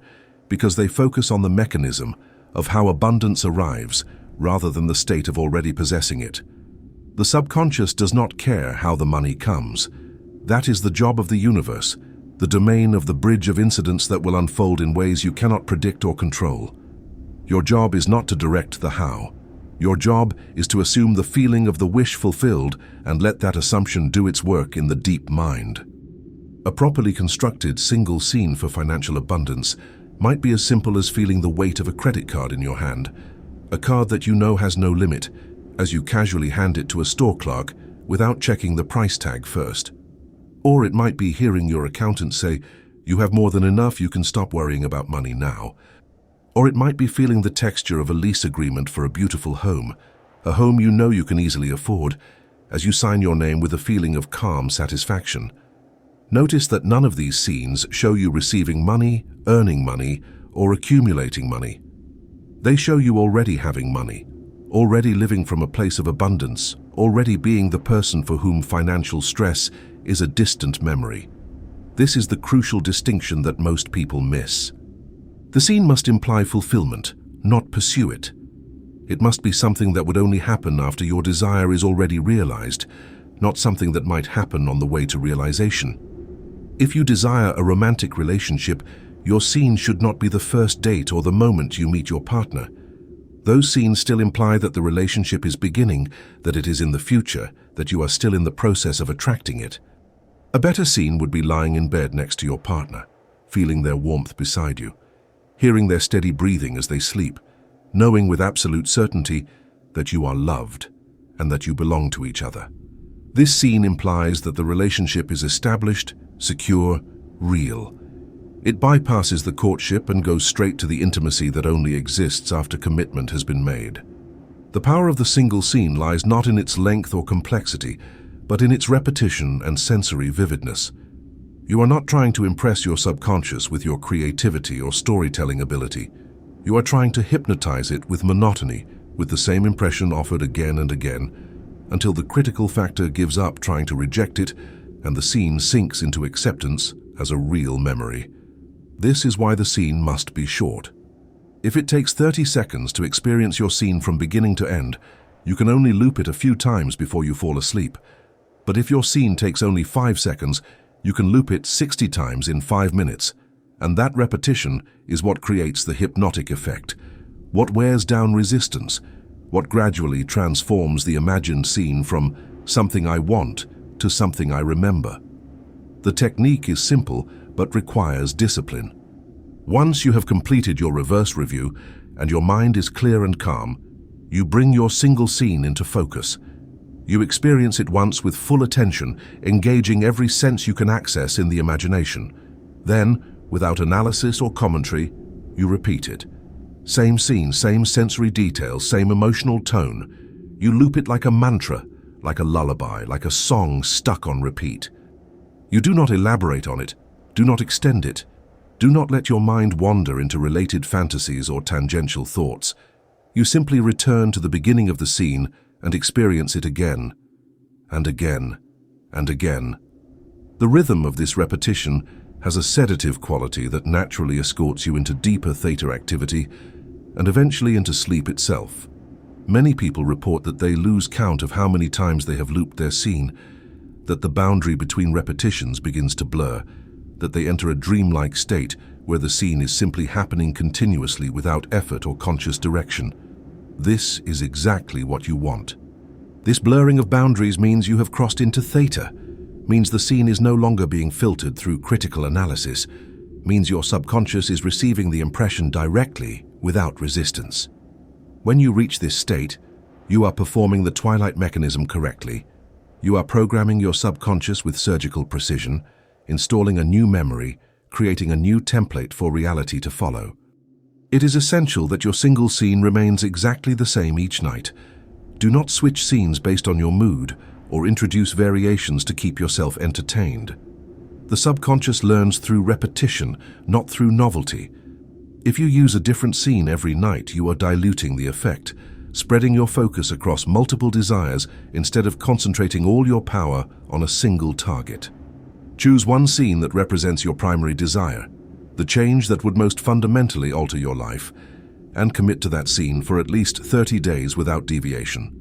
because they focus on the mechanism of how abundance arrives rather than the state of already possessing it. The subconscious does not care how the money comes. That is the job of the universe, the domain of the bridge of incidents that will unfold in ways you cannot predict or control. Your job is not to direct the how. Your job is to assume the feeling of the wish fulfilled and let that assumption do its work in the deep mind. A properly constructed single scene for financial abundance might be as simple as feeling the weight of a credit card in your hand, a card that you know has no limit, as you casually hand it to a store clerk without checking the price tag first. Or it might be hearing your accountant say, "You have more than enough, you can stop worrying about money now." Or it might be feeling the texture of a lease agreement for a beautiful home, a home you know you can easily afford, as you sign your name with a feeling of calm satisfaction. Notice that none of these scenes show you receiving money, earning money, or accumulating money. They show you already having money, already living from a place of abundance, already being the person for whom financial stress is a distant memory. This is the crucial distinction that most people miss. The scene must imply fulfillment, not pursue it. It must be something that would only happen after your desire is already realized, not something that might happen on the way to realization. If you desire a romantic relationship, your scene should not be the first date or the moment you meet your partner. Those scenes still imply that the relationship is beginning, that it is in the future, that you are still in the process of attracting it. A better scene would be lying in bed next to your partner, feeling their warmth beside you, hearing their steady breathing as they sleep, knowing with absolute certainty that you are loved and that you belong to each other. This scene implies that the relationship is established, secure, real. It bypasses the courtship and goes straight to the intimacy that only exists after commitment has been made. The power of the single scene lies not in its length or complexity, but in its repetition and sensory vividness. You are not trying to impress your subconscious with your creativity or storytelling ability. You are trying to hypnotize it with monotony, with the same impression offered again and again, until the critical factor gives up trying to reject it and the scene sinks into acceptance as a real memory. This is why the scene must be short. If it takes 30 seconds to experience your scene from beginning to end, you can only loop it a few times before you fall asleep. But if your scene takes only 5 seconds, you can loop it 60 times in 5 minutes. And that repetition is what creates the hypnotic effect, what wears down resistance, what gradually transforms the imagined scene from something I want to something I remember. The technique is simple but requires discipline. Once you have completed your reverse review and your mind is clear and calm, you bring your single scene into focus. You experience it once with full attention, engaging every sense you can access in the imagination. Then, without analysis or commentary, you repeat it. Same scene, same sensory details, same emotional tone. You loop it like a mantra, like a lullaby, like a song stuck on repeat. You do not elaborate on it, do not extend it. Do not let your mind wander into related fantasies or tangential thoughts. You simply return to the beginning of the scene and experience it again, and again, and again. The rhythm of this repetition has a sedative quality that naturally escorts you into deeper theta activity and eventually into sleep itself. Many people report that they lose count of how many times they have looped their scene, that the boundary between repetitions begins to blur, that they enter a dreamlike state where the scene is simply happening continuously without effort or conscious direction. This is exactly what you want. This blurring of boundaries means you have crossed into theta, means the scene is no longer being filtered through critical analysis, means your subconscious is receiving the impression directly without resistance. When you reach this state, you are performing the Twilight mechanism correctly. You are programming your subconscious with surgical precision, installing a new memory, creating a new template for reality to follow. It is essential that your single scene remains exactly the same each night. Do not switch scenes based on your mood or introduce variations to keep yourself entertained. The subconscious learns through repetition, not through novelty. If you use a different scene every night, you are diluting the effect, spreading your focus across multiple desires instead of concentrating all your power on a single target. Choose one scene that represents your primary desire, the change that would most fundamentally alter your life, and commit to that scene for at least 30 days without deviation.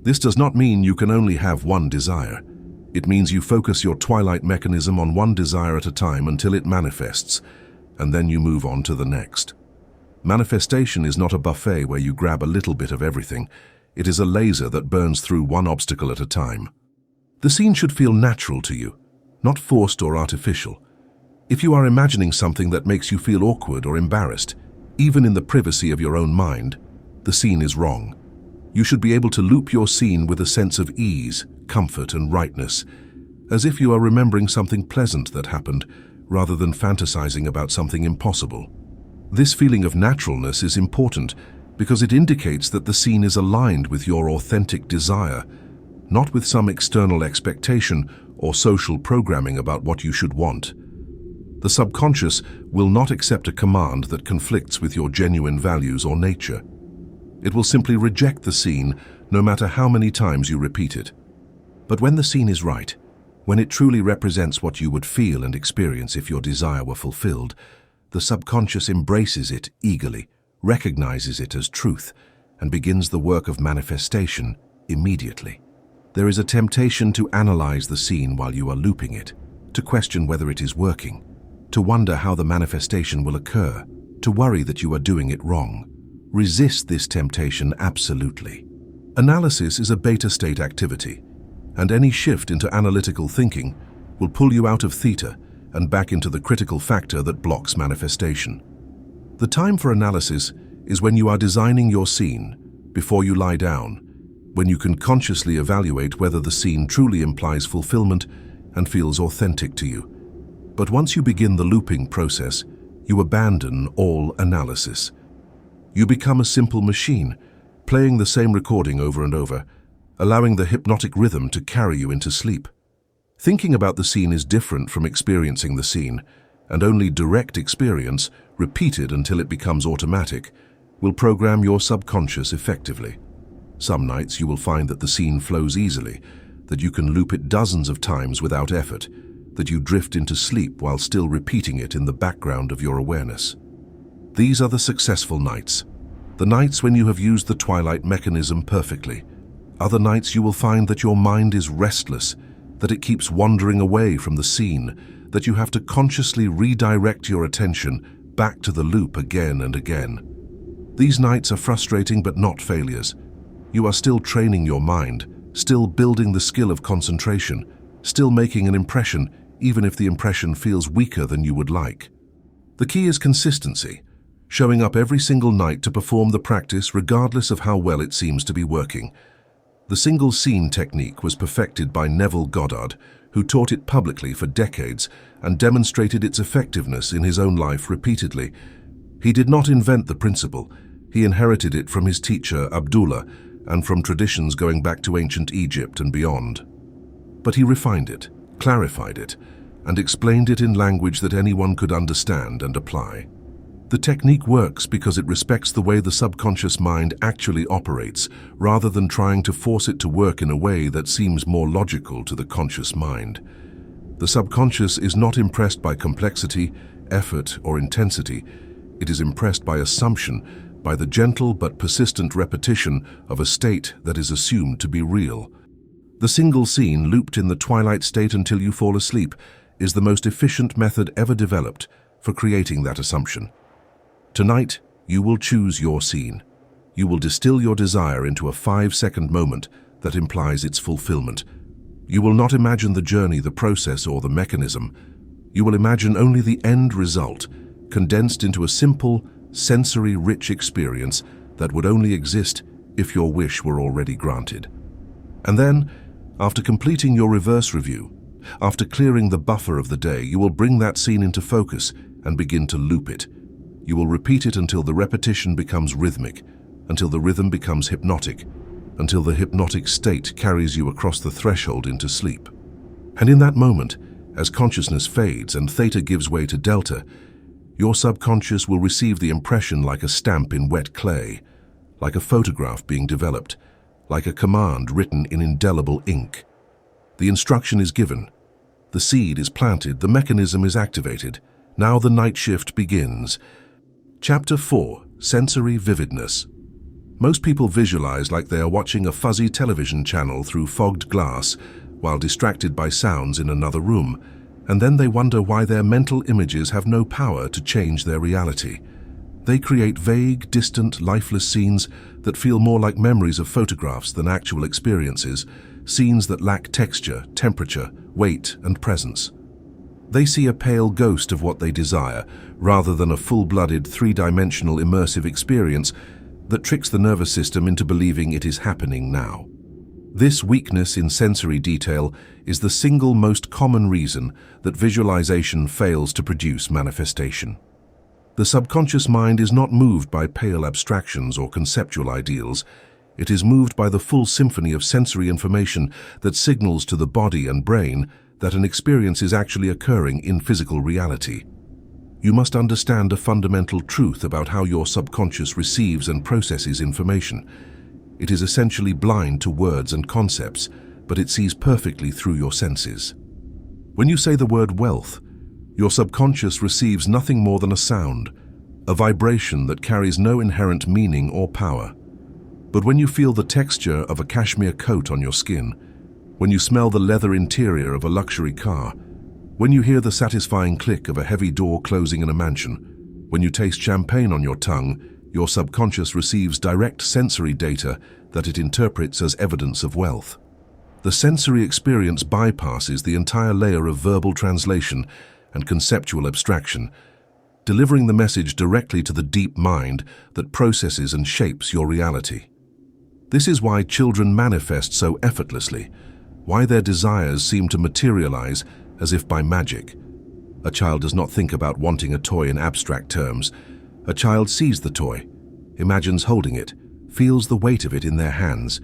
This does not mean you can only have one desire. It means you focus your Twilight mechanism on one desire at a time until it manifests, and then you move on to the next. Manifestation is not a buffet where you grab a little bit of everything. It is a laser that burns through one obstacle at a time. The scene should feel natural to you, not forced or artificial. If you are imagining something that makes you feel awkward or embarrassed, even in the privacy of your own mind, the scene is wrong. You should be able to loop your scene with a sense of ease, comfort, and rightness, as if you are remembering something pleasant that happened, rather than fantasizing about something impossible. This feeling of naturalness is important because it indicates that the scene is aligned with your authentic desire, not with some external expectation or social programming about what you should want. The subconscious will not accept a command that conflicts with your genuine values or nature. It will simply reject the scene no matter how many times you repeat it. But when the scene is right, when it truly represents what you would feel and experience if your desire were fulfilled, the subconscious embraces it eagerly, recognizes it as truth, and begins the work of manifestation immediately. There is a temptation to analyze the scene while you are looping it, to question whether it is working, to wonder how the manifestation will occur, to worry that you are doing it wrong. Resist this temptation absolutely. Analysis is a beta state activity, and any shift into analytical thinking will pull you out of theta and back into the critical factor that blocks manifestation. The time for analysis is when you are designing your scene, before you lie down, when you can consciously evaluate whether the scene truly implies fulfillment and feels authentic to you. But once you begin the looping process, you abandon all analysis. You become a simple machine, playing the same recording over and over, allowing the hypnotic rhythm to carry you into sleep. Thinking about the scene is different from experiencing the scene, and only direct experience, repeated until it becomes automatic, will program your subconscious effectively. Some nights you will find that the scene flows easily, that you can loop it dozens of times without effort, that you drift into sleep while still repeating it in the background of your awareness. These are the successful nights, the nights when you have used the Twilight mechanism perfectly. Other nights you will find that your mind is restless, that it keeps wandering away from the scene, that you have to consciously redirect your attention back to the loop again and again. These nights are frustrating but not failures. You are still training your mind, still building the skill of concentration, still making an impression even if the impression feels weaker than you would like. The key is consistency, showing up every single night to perform the practice regardless of how well it seems to be working. The single scene technique was perfected by Neville Goddard, who taught it publicly for decades and demonstrated its effectiveness in his own life repeatedly. He did not invent the principle. He inherited it from his teacher, Abdullah, and from traditions going back to ancient Egypt and beyond. But he refined it, clarified it, and explained it in language that anyone could understand and apply. The technique works because it respects the way the subconscious mind actually operates, rather than trying to force it to work in a way that seems more logical to the conscious mind. The subconscious is not impressed by complexity, effort, or intensity. It is impressed by assumption, by the gentle but persistent repetition of a state that is assumed to be real. The single scene looped in the Twilight State until you fall asleep is the most efficient method ever developed for creating that assumption. Tonight, you will choose your scene. You will distill your desire into a 5-second moment that implies its fulfillment. You will not imagine the journey, the process, or the mechanism. You will imagine only the end result, condensed into a simple, sensory-rich experience that would only exist if your wish were already granted. And then, after completing your reverse review, after clearing the buffer of the day, you will bring that scene into focus and begin to loop it. You will repeat it until the repetition becomes rhythmic, until the rhythm becomes hypnotic, until the hypnotic state carries you across the threshold into sleep. And in that moment, as consciousness fades and theta gives way to delta, your subconscious will receive the impression like a stamp in wet clay, like a photograph being developed, like a command written in indelible ink. The instruction is given, the seed is planted, the mechanism is activated. Now the night shift begins. Chapter 4. Sensory Vividness. Most people visualize like they are watching a fuzzy television channel through fogged glass while distracted by sounds in another room, and then they wonder why their mental images have no power to change their reality. They create vague, distant, lifeless scenes that feel more like memories of photographs than actual experiences, scenes that lack texture, temperature, weight, and presence. They see a pale ghost of what they desire, rather than a full-blooded, three-dimensional immersive experience that tricks the nervous system into believing it is happening now. This weakness in sensory detail is the single most common reason that visualization fails to produce manifestation. The subconscious mind is not moved by pale abstractions or conceptual ideals. It is moved by the full symphony of sensory information that signals to the body and brain that an experience is actually occurring in physical reality. You must understand a fundamental truth about how your subconscious receives and processes information. It is essentially blind to words and concepts, but it sees perfectly through your senses. When you say the word wealth, your subconscious receives nothing more than a sound, a vibration that carries no inherent meaning or power. But when you feel the texture of a cashmere coat on your skin, when you smell the leather interior of a luxury car, when you hear the satisfying click of a heavy door closing in a mansion, when you taste champagne on your tongue, your subconscious receives direct sensory data that it interprets as evidence of wealth. The sensory experience bypasses the entire layer of verbal translation and conceptual abstraction, delivering the message directly to the deep mind that processes and shapes your reality. This is why children manifest so effortlessly, why their desires seem to materialize as if by magic. A child does not think about wanting a toy in abstract terms. A child sees the toy, imagines holding it, feels the weight of it in their hands,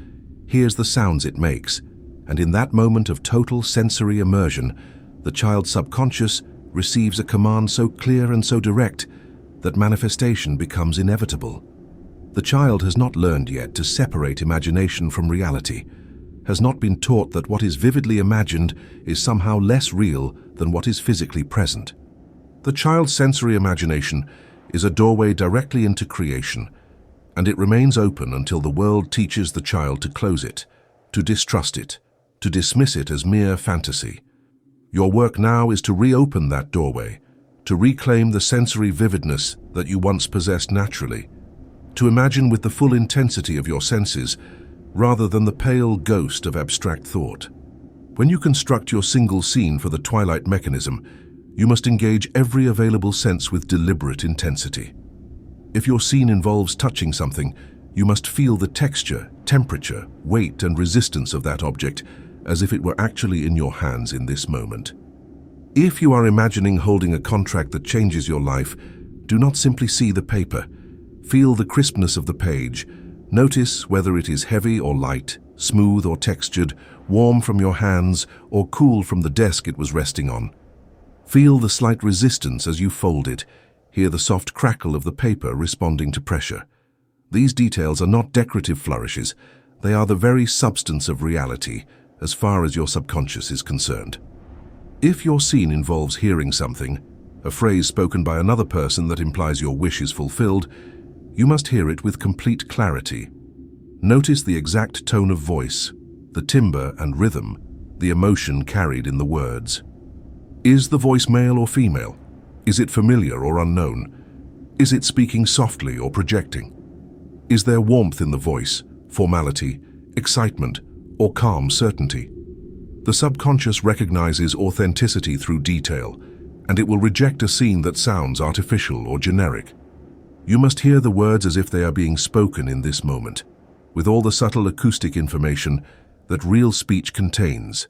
hears the sounds it makes, and in that moment of total sensory immersion, the child's subconscious receives a command so clear and so direct that manifestation becomes inevitable. The child has not learned yet to separate imagination from reality, has not been taught that what is vividly imagined is somehow less real than what is physically present. The child's sensory imagination is a doorway directly into creation, and it remains open until the world teaches the child to close it, to distrust it, to dismiss it as mere fantasy. Your work now is to reopen that doorway, to reclaim the sensory vividness that you once possessed naturally, to imagine with the full intensity of your senses rather than the pale ghost of abstract thought. When you construct your single scene for the Twilight mechanism, you must engage every available sense with deliberate intensity. If your scene involves touching something, you must feel the texture, temperature, weight, and resistance of that object as if it were actually in your hands in this moment. If you are imagining holding a contract that changes your life, do not simply see the paper. Feel the crispness of the page. Notice whether it is heavy or light, smooth or textured, warm from your hands or cool from the desk it was resting on. Feel the slight resistance as you fold it. Hear the soft crackle of the paper responding to pressure. These details are not decorative flourishes. They are the very substance of reality, as far as your subconscious is concerned. If your scene involves hearing something, a phrase spoken by another person that implies your wish is fulfilled, you must hear it with complete clarity. Notice the exact tone of voice, the timbre and rhythm, the emotion carried in the words. Is the voice male or female? Is it familiar or unknown? Is it speaking softly or projecting? Is there warmth in the voice, formality, excitement, or calm certainty? The subconscious recognizes authenticity through detail, and it will reject a scene that sounds artificial or generic. You must hear the words as if they are being spoken in this moment, with all the subtle acoustic information that real speech contains,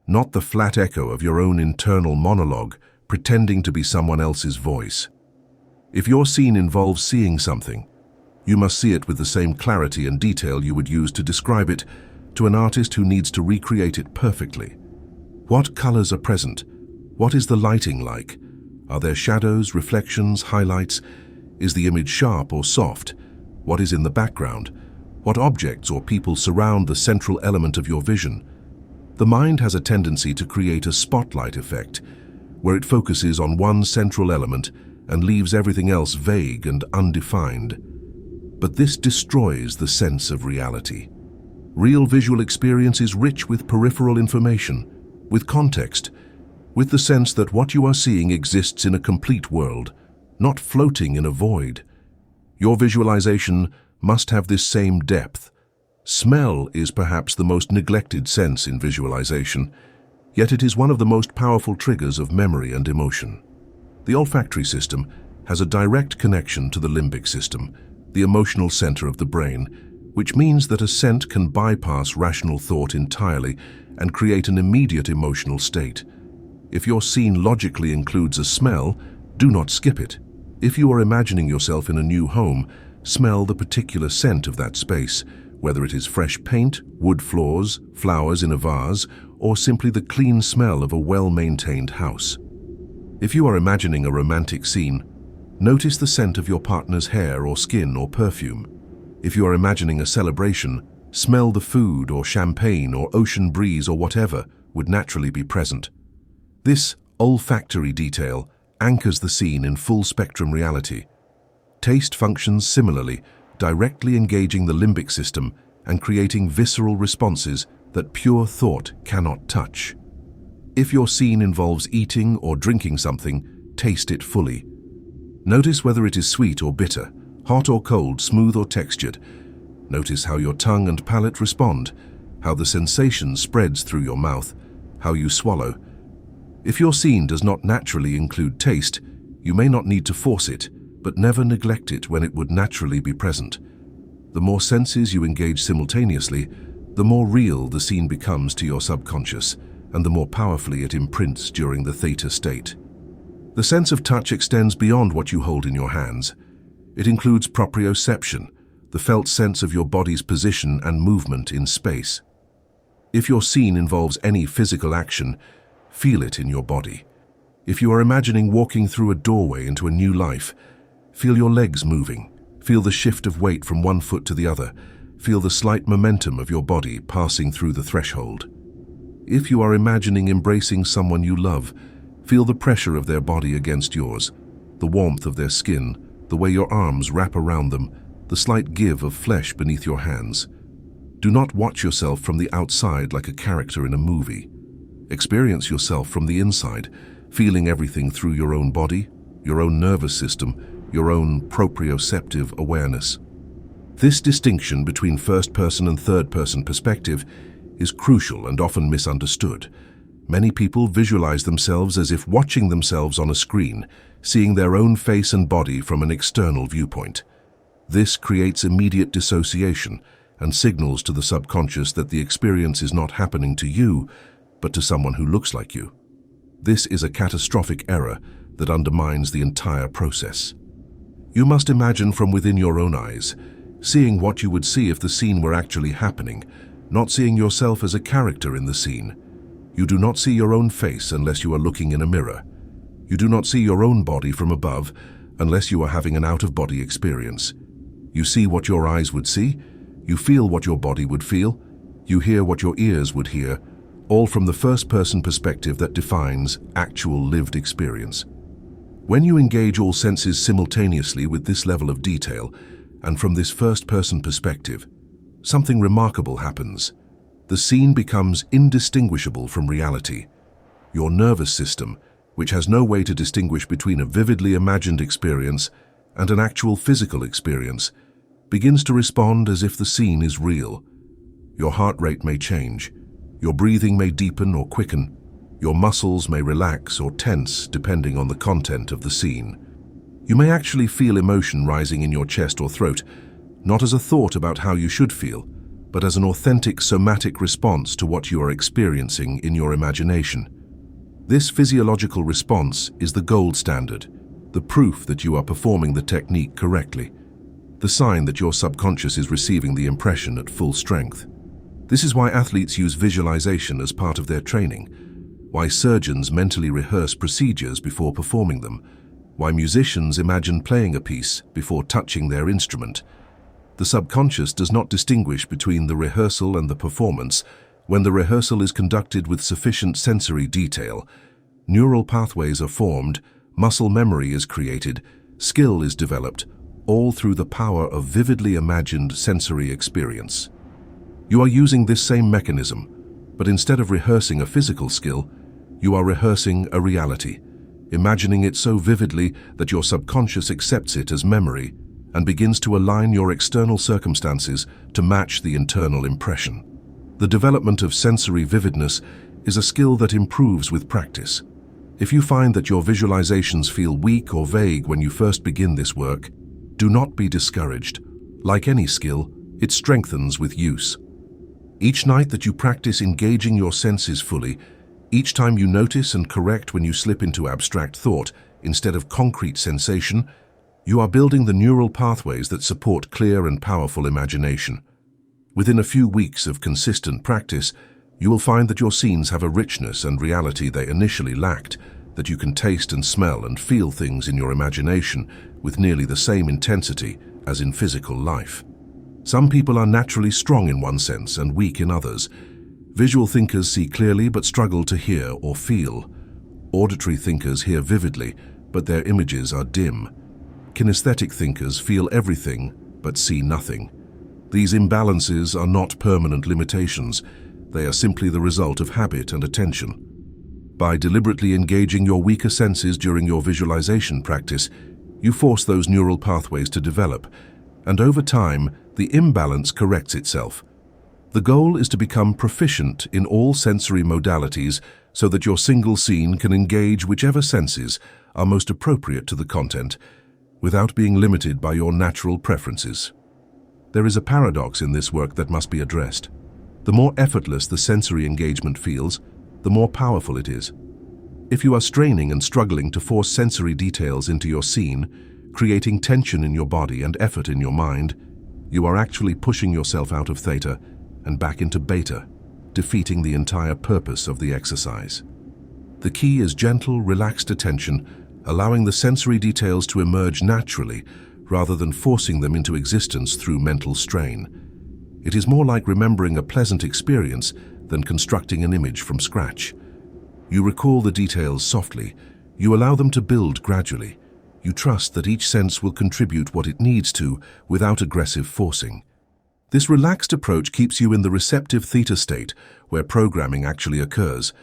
not the flat echo of your own internal monologue pretending to be someone else's voice. If your scene involves seeing something, you must see it with the same clarity and detail you would use to describe it to an artist who needs to recreate it perfectly. What colors are present? What is the lighting like? Are there shadows, reflections, highlights? Is the image sharp or soft? What is in the background? What objects or people surround the central element of your vision? The mind has a tendency to create a spotlight effect, where it focuses on one central element and leaves everything else vague and undefined. But this destroys the sense of reality. Real visual experience is rich with peripheral information, with context, with the sense that what you are seeing exists in a complete world, not floating in a void. Your visualization must have this same depth. Smell is perhaps the most neglected sense in visualization, yet it is one of the most powerful triggers of memory and emotion. The olfactory system has a direct connection to the limbic system, the emotional center of the brain, which means that a scent can bypass rational thought entirely and create an immediate emotional state. If your scene logically includes a smell, do not skip it. If you are imagining yourself in a new home, smell the particular scent of that space, whether it is fresh paint, wood floors, flowers in a vase, or simply the clean smell of a well-maintained house. If you are imagining a romantic scene, notice the scent of your partner's hair or skin or perfume. If you are imagining a celebration, smell the food or champagne or ocean breeze or whatever would naturally be present. This olfactory detail anchors the scene in full-spectrum reality. Taste functions similarly, directly engaging the limbic system and creating visceral responses that pure thought cannot touch. If your scene involves eating or drinking something, taste it fully. Notice whether it is sweet or bitter, hot or cold, smooth or textured. Notice how your tongue and palate respond, how the sensation spreads through your mouth, how you swallow. If your scene does not naturally include taste, you may not need to force it, but never neglect it when it would naturally be present. The more senses you engage simultaneously, the more real the scene becomes to your subconscious, and the more powerfully it imprints during the theta state. The sense of touch extends beyond what you hold in your hands. It includes proprioception, the felt sense of your body's position and movement in space. If your scene involves any physical action, feel it in your body. If you are imagining walking through a doorway into a new life, feel your legs moving. Feel the shift of weight from one foot to the other. Feel the slight momentum of your body passing through the threshold. If you are imagining embracing someone you love, feel the pressure of their body against yours, the warmth of their skin, the way your arms wrap around them, the slight give of flesh beneath your hands. Do not watch yourself from the outside like a character in a movie. Experience yourself from the inside, feeling everything through your own body, your own nervous system, your own proprioceptive awareness. This distinction between first-person and third-person perspective is crucial and often misunderstood. Many people visualize themselves as if watching themselves on a screen, seeing their own face and body from an external viewpoint. This creates immediate dissociation and signals to the subconscious that the experience is not happening to you, but to someone who looks like you. This is a catastrophic error that undermines the entire process. You must imagine from within your own eyes, seeing what you would see if the scene were actually happening, not seeing yourself as a character in the scene. You do not see your own face unless you are looking in a mirror. You do not see your own body from above unless you are having an out-of-body experience. You see what your eyes would see, you feel what your body would feel, you hear what your ears would hear, all from the first-person perspective that defines actual lived experience. When you engage all senses simultaneously with this level of detail, and from this first-person perspective, something remarkable happens. The scene becomes indistinguishable from reality. Your nervous system, which has no way to distinguish between a vividly imagined experience and an actual physical experience, begins to respond as if the scene is real. Your heart rate may change, your breathing may deepen or quicken, your muscles may relax or tense depending on the content of the scene. You may actually feel emotion rising in your chest or throat, not as a thought about how you should feel, but as an authentic somatic response to what you are experiencing in your imagination. This physiological response is the gold standard, the proof that you are performing the technique correctly, the sign that your subconscious is receiving the impression at full strength. This is why athletes use visualization as part of their training, why surgeons mentally rehearse procedures before performing them, why musicians imagine playing a piece before touching their instrument. The subconscious does not distinguish between the rehearsal and the performance. When the rehearsal is conducted with sufficient sensory detail, neural pathways are formed, muscle memory is created, skill is developed, all through the power of vividly imagined sensory experience. You are using this same mechanism, but instead of rehearsing a physical skill, you are rehearsing a reality, imagining it so vividly that your subconscious accepts it as memory and begins to align your external circumstances to match the internal impression. The development of sensory vividness is a skill that improves with practice. If you find that your visualizations feel weak or vague when you first begin this work, do not be discouraged. Like any skill, it strengthens with use. Each night that you practice engaging your senses fully, each time you notice and correct when you slip into abstract thought instead of concrete sensation, You are building the neural pathways that support clear and powerful imagination. Within a few weeks of consistent practice, you will find that your scenes have a richness and reality they initially lacked, that you can taste and smell and feel things in your imagination with nearly the same intensity as in physical life. Some people are naturally strong in one sense and weak in others. Visual thinkers see clearly but struggle to hear or feel. Auditory thinkers hear vividly, but their images are dim. Kinesthetic thinkers feel everything but see nothing. These imbalances are not permanent limitations. They are simply the result of habit and attention. By deliberately engaging your weaker senses during your visualization practice, you force those neural pathways to develop, and over time, the imbalance corrects itself. The goal is to become proficient in all sensory modalities so that your single scene can engage whichever senses are most appropriate to the content, without being limited by your natural preferences. There is a paradox in this work that must be addressed. The more effortless the sensory engagement feels, the more powerful it is. If you are straining and struggling to force sensory details into your scene, creating tension in your body and effort in your mind, you are actually pushing yourself out of theta and back into beta, defeating the entire purpose of the exercise. The key is gentle, relaxed attention, allowing the sensory details to emerge naturally rather than forcing them into existence through mental strain. It is more like remembering a pleasant experience than constructing an image from scratch. You recall the details softly. You allow them to build gradually. You trust that each sense will contribute what it needs to without aggressive forcing. This relaxed approach keeps you in the receptive theta state where programming actually occurs,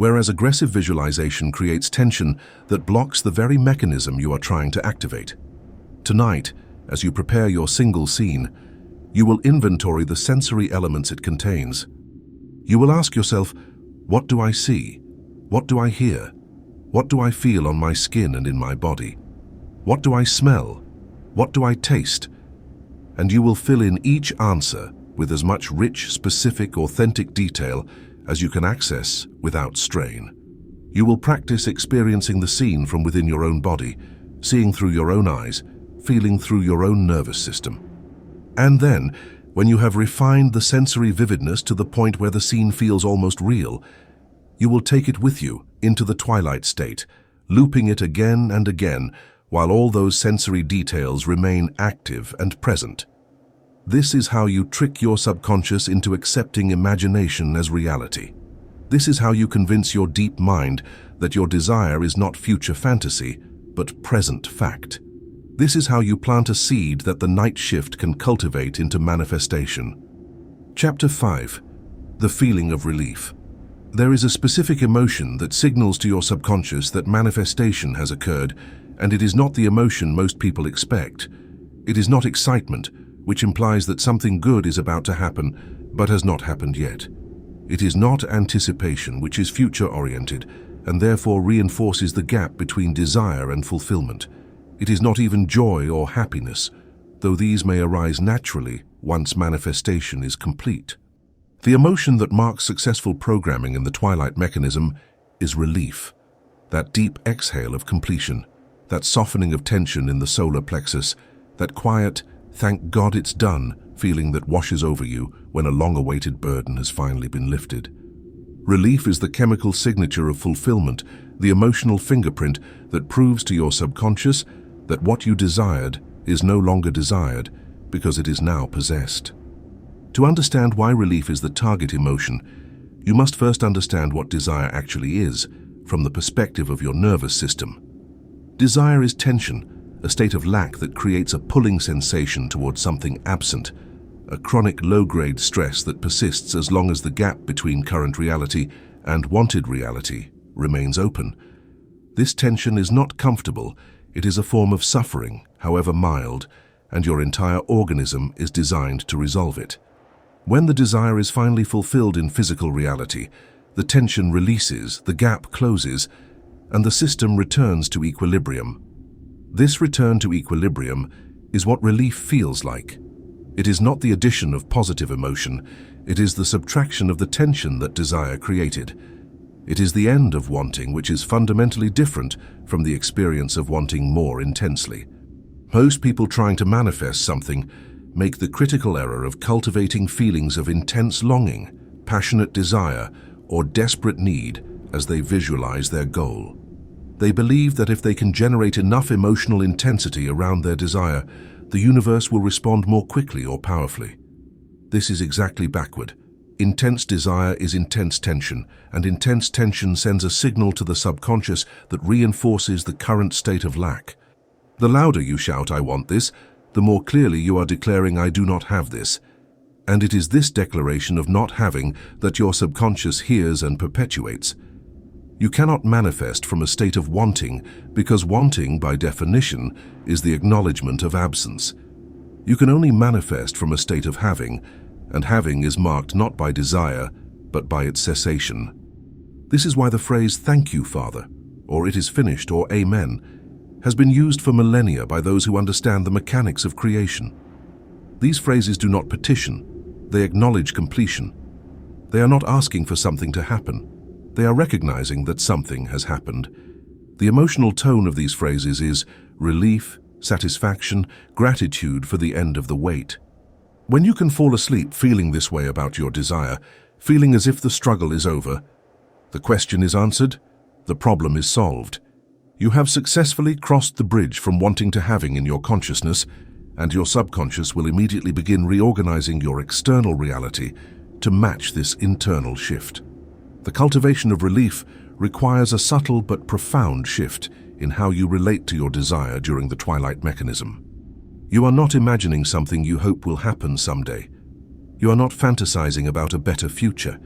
whereas aggressive visualization creates tension that blocks the very mechanism you are trying to activate. Tonight, as you prepare your single scene, you will inventory the sensory elements it contains. You will ask yourself, what do I see? What do I hear? What do I feel on my skin and in my body? What do I smell? What do I taste? And you will fill in each answer with as much rich, specific, authentic detail as you can access without strain. You will practice experiencing the scene from within your own body, seeing through your own eyes, feeling through your own nervous system. And then, when you have refined the sensory vividness to the point where the scene feels almost real, you will take it with you into the Twilight State, looping it again and again while all those sensory details remain active and present. This is how you trick your subconscious into accepting imagination as reality. This is how you convince your deep mind that your desire is not future fantasy, but present fact. This is how you plant a seed that the night shift can cultivate into manifestation. Chapter 5. The feeling of relief. There is a specific emotion that signals to your subconscious that manifestation has occurred, and it is not the emotion most people expect. It is not excitement, which implies that something good is about to happen, but has not happened yet. It is not anticipation, which is future-oriented, and therefore reinforces the gap between desire and fulfillment. It is not even joy or happiness, though these may arise naturally once manifestation is complete. The emotion that marks successful programming in the Twilight mechanism is relief, that deep exhale of completion, that softening of tension in the solar plexus, that quiet, thank God it's done feeling that washes over you when a long-awaited burden has finally been lifted. Relief is the chemical signature of fulfillment, the emotional fingerprint that proves to your subconscious that what you desired is no longer desired because it is now possessed. To understand why relief is the target emotion, you must first understand what desire actually is from the perspective of your nervous system. Desire is tension, a state of lack that creates a pulling sensation towards something absent, a chronic low-grade stress that persists as long as the gap between current reality and wanted reality remains open. This tension is not comfortable. It is a form of suffering, however mild, and your entire organism is designed to resolve it. When the desire is finally fulfilled in physical reality, the tension releases, the gap closes, and the system returns to equilibrium. This return to equilibrium is what relief feels like. It is not the addition of positive emotion, it is the subtraction of the tension that desire created. It is the end of wanting, which is fundamentally different from the experience of wanting more intensely. Most people trying to manifest something make the critical error of cultivating feelings of intense longing, passionate desire, or desperate need as they visualize their goal. They believe that if they can generate enough emotional intensity around their desire, the universe will respond more quickly or powerfully. This is exactly backward. Intense desire is intense tension, and intense tension sends a signal to the subconscious that reinforces the current state of lack. The louder you shout, "I want this," the more clearly you are declaring, "I do not have this." And it is this declaration of not having that your subconscious hears and perpetuates. You cannot manifest from a state of wanting, because wanting, by definition, is the acknowledgement of absence. You can only manifest from a state of having, and having is marked not by desire, but by its cessation. This is why the phrase, "Thank you, Father," or "It is finished," or "Amen," has been used for millennia by those who understand the mechanics of creation. These phrases do not petition, they acknowledge completion. They are not asking for something to happen. They are recognizing that something has happened. The emotional tone of these phrases is relief, satisfaction, gratitude for the end of the wait. When you can fall asleep feeling this way about your desire, feeling as if the struggle is over, the question is answered, the problem is solved. You have successfully crossed the bridge from wanting to having in your consciousness, and your subconscious will immediately begin reorganizing your external reality to match this internal shift. The cultivation of relief requires a subtle but profound shift in how you relate to your desire during the twilight mechanism. You are not imagining something you hope will happen someday. You are not fantasizing about a better future.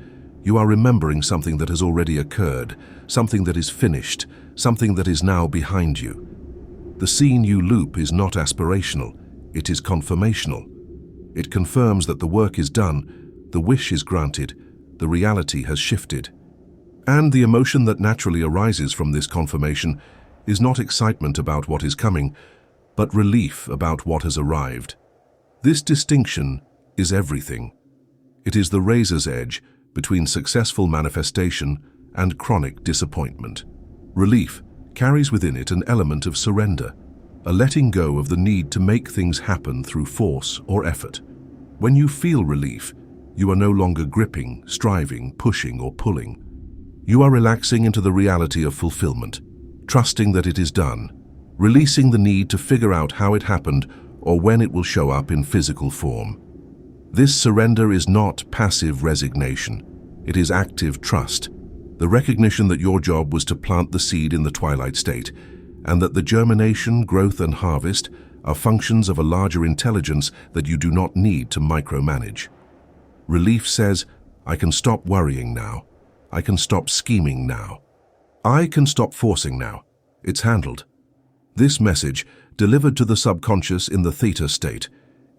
You are remembering something that has already occurred, something that is finished, something that is now behind you. The scene you loop is not aspirational, it is confirmational. It confirms that the work is done, the wish is granted, the reality has shifted. And the emotion that naturally arises from this confirmation is not excitement about what is coming, but relief about what has arrived. This distinction is everything. It is the razor's edge between successful manifestation and chronic disappointment. Relief carries within it an element of surrender, a letting go of the need to make things happen through force or effort. When you feel relief, you are no longer gripping, striving, pushing, or pulling. You are relaxing into the reality of fulfillment, trusting that it is done, releasing the need to figure out how it happened or when it will show up in physical form. This surrender is not passive resignation. It is active trust, the recognition that your job was to plant the seed in the twilight state, and that the germination, growth, and harvest are functions of a larger intelligence that you do not need to micromanage. Relief says, I can stop worrying now. I can stop scheming now. I can stop forcing now. It's handled. This message, delivered to the subconscious in the theta state,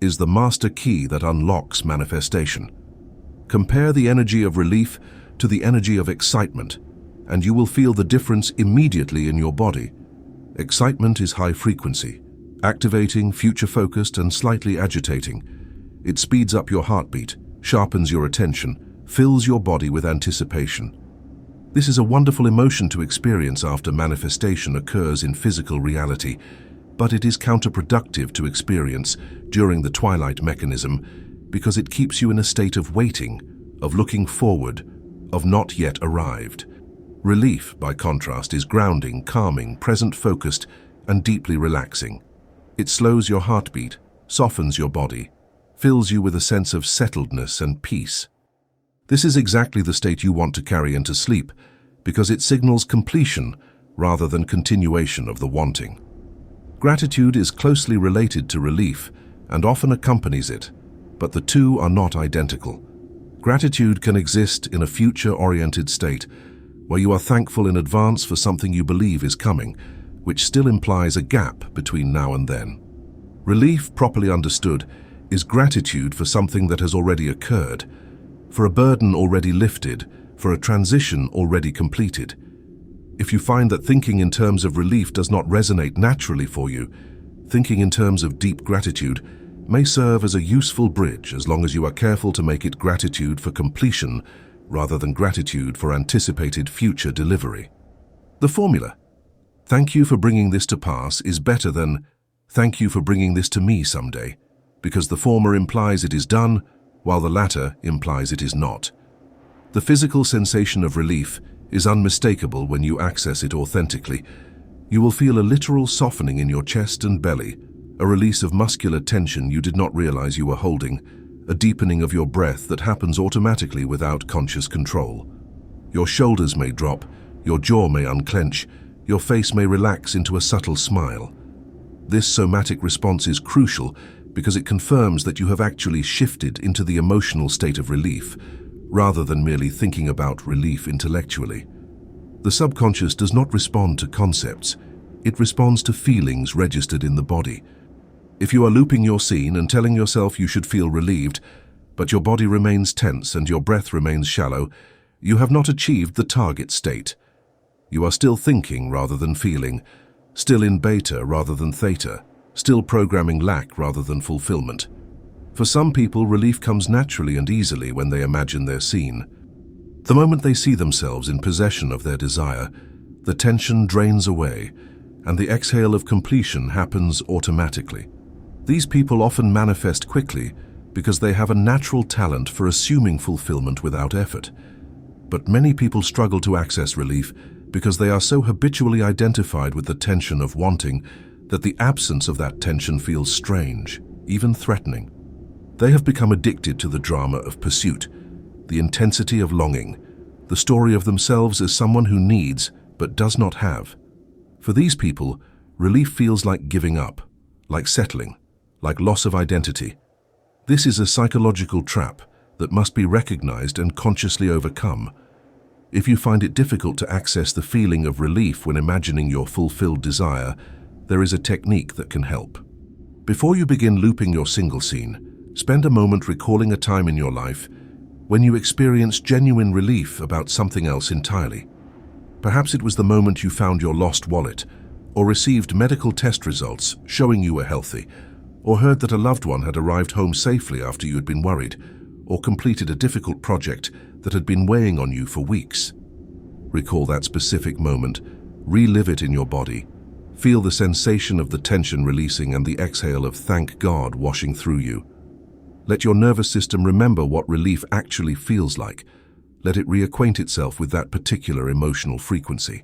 is the master key that unlocks manifestation. Compare the energy of relief to the energy of excitement, and you will feel the difference immediately in your body. Excitement is high frequency, activating, future-focused, and slightly agitating. It speeds up your heartbeat, sharpens your attention, fills your body with anticipation. This is a wonderful emotion to experience after manifestation occurs in physical reality, but it is counterproductive to experience during the twilight mechanism because it keeps you in a state of waiting, of looking forward, of not yet arrived. Relief, by contrast, is grounding, calming, present-focused, and deeply relaxing. It slows your heartbeat, softens your body, fills you with a sense of settledness and peace. This is exactly the state you want to carry into sleep, because it signals completion rather than continuation of the wanting. Gratitude is closely related to relief and often accompanies it, but the two are not identical. Gratitude can exist in a future-oriented state, where you are thankful in advance for something you believe is coming, which still implies a gap between now and then. Relief, properly understood, is gratitude for something that has already occurred, for a burden already lifted, for a transition already completed. If you find that thinking in terms of relief does not resonate naturally for you, thinking in terms of deep gratitude may serve as a useful bridge as long as you are careful to make it gratitude for completion rather than gratitude for anticipated future delivery. The formula, "Thank you for bringing this to pass," is better than "Thank you for bringing this to me someday," because the former implies it is done, while the latter implies it is not. The physical sensation of relief is unmistakable when you access it authentically. You will feel a literal softening in your chest and belly, a release of muscular tension you did not realize you were holding, a deepening of your breath that happens automatically without conscious control. Your shoulders may drop, your jaw may unclench, your face may relax into a subtle smile. This somatic response is crucial because it confirms that you have actually shifted into the emotional state of relief, rather than merely thinking about relief intellectually. The subconscious does not respond to concepts, it responds to feelings registered in the body. If you are looping your scene and telling yourself you should feel relieved, but your body remains tense and your breath remains shallow, you have not achieved the target state. You are still thinking rather than feeling, still in beta rather than theta, still programming lack rather than fulfillment. For some people, relief comes naturally and easily when they imagine their scene. The moment they see themselves in possession of their desire, the tension drains away, and the exhale of completion happens automatically. These people often manifest quickly because they have a natural talent for assuming fulfillment without effort. But many people struggle to access relief because they are so habitually identified with the tension of wanting that the absence of that tension feels strange, even threatening. They have become addicted to the drama of pursuit, the intensity of longing, the story of themselves as someone who needs but does not have. For these people, relief feels like giving up, like settling, like loss of identity. This is a psychological trap that must be recognized and consciously overcome. If you find it difficult to access the feeling of relief when imagining your fulfilled desire, there is a technique that can help. Before you begin looping your single scene, spend a moment recalling a time in your life when you experienced genuine relief about something else entirely. Perhaps it was the moment you found your lost wallet, or received medical test results showing you were healthy, or heard that a loved one had arrived home safely after you had been worried, or completed a difficult project that had been weighing on you for weeks. Recall that specific moment, relive it in your body, feel the sensation of the tension releasing and the exhale of thank God washing through you. Let your nervous system remember what relief actually feels like. Let it reacquaint itself with that particular emotional frequency.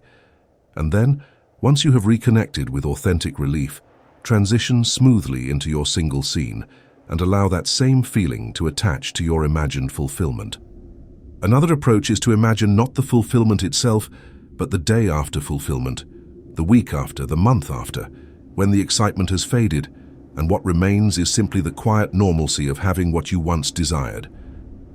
And then, once you have reconnected with authentic relief, transition smoothly into your single scene and allow that same feeling to attach to your imagined fulfillment. Another approach is to imagine not the fulfillment itself, but the day after fulfillment, the week after, the month after, when the excitement has faded, and what remains is simply the quiet normalcy of having what you once desired.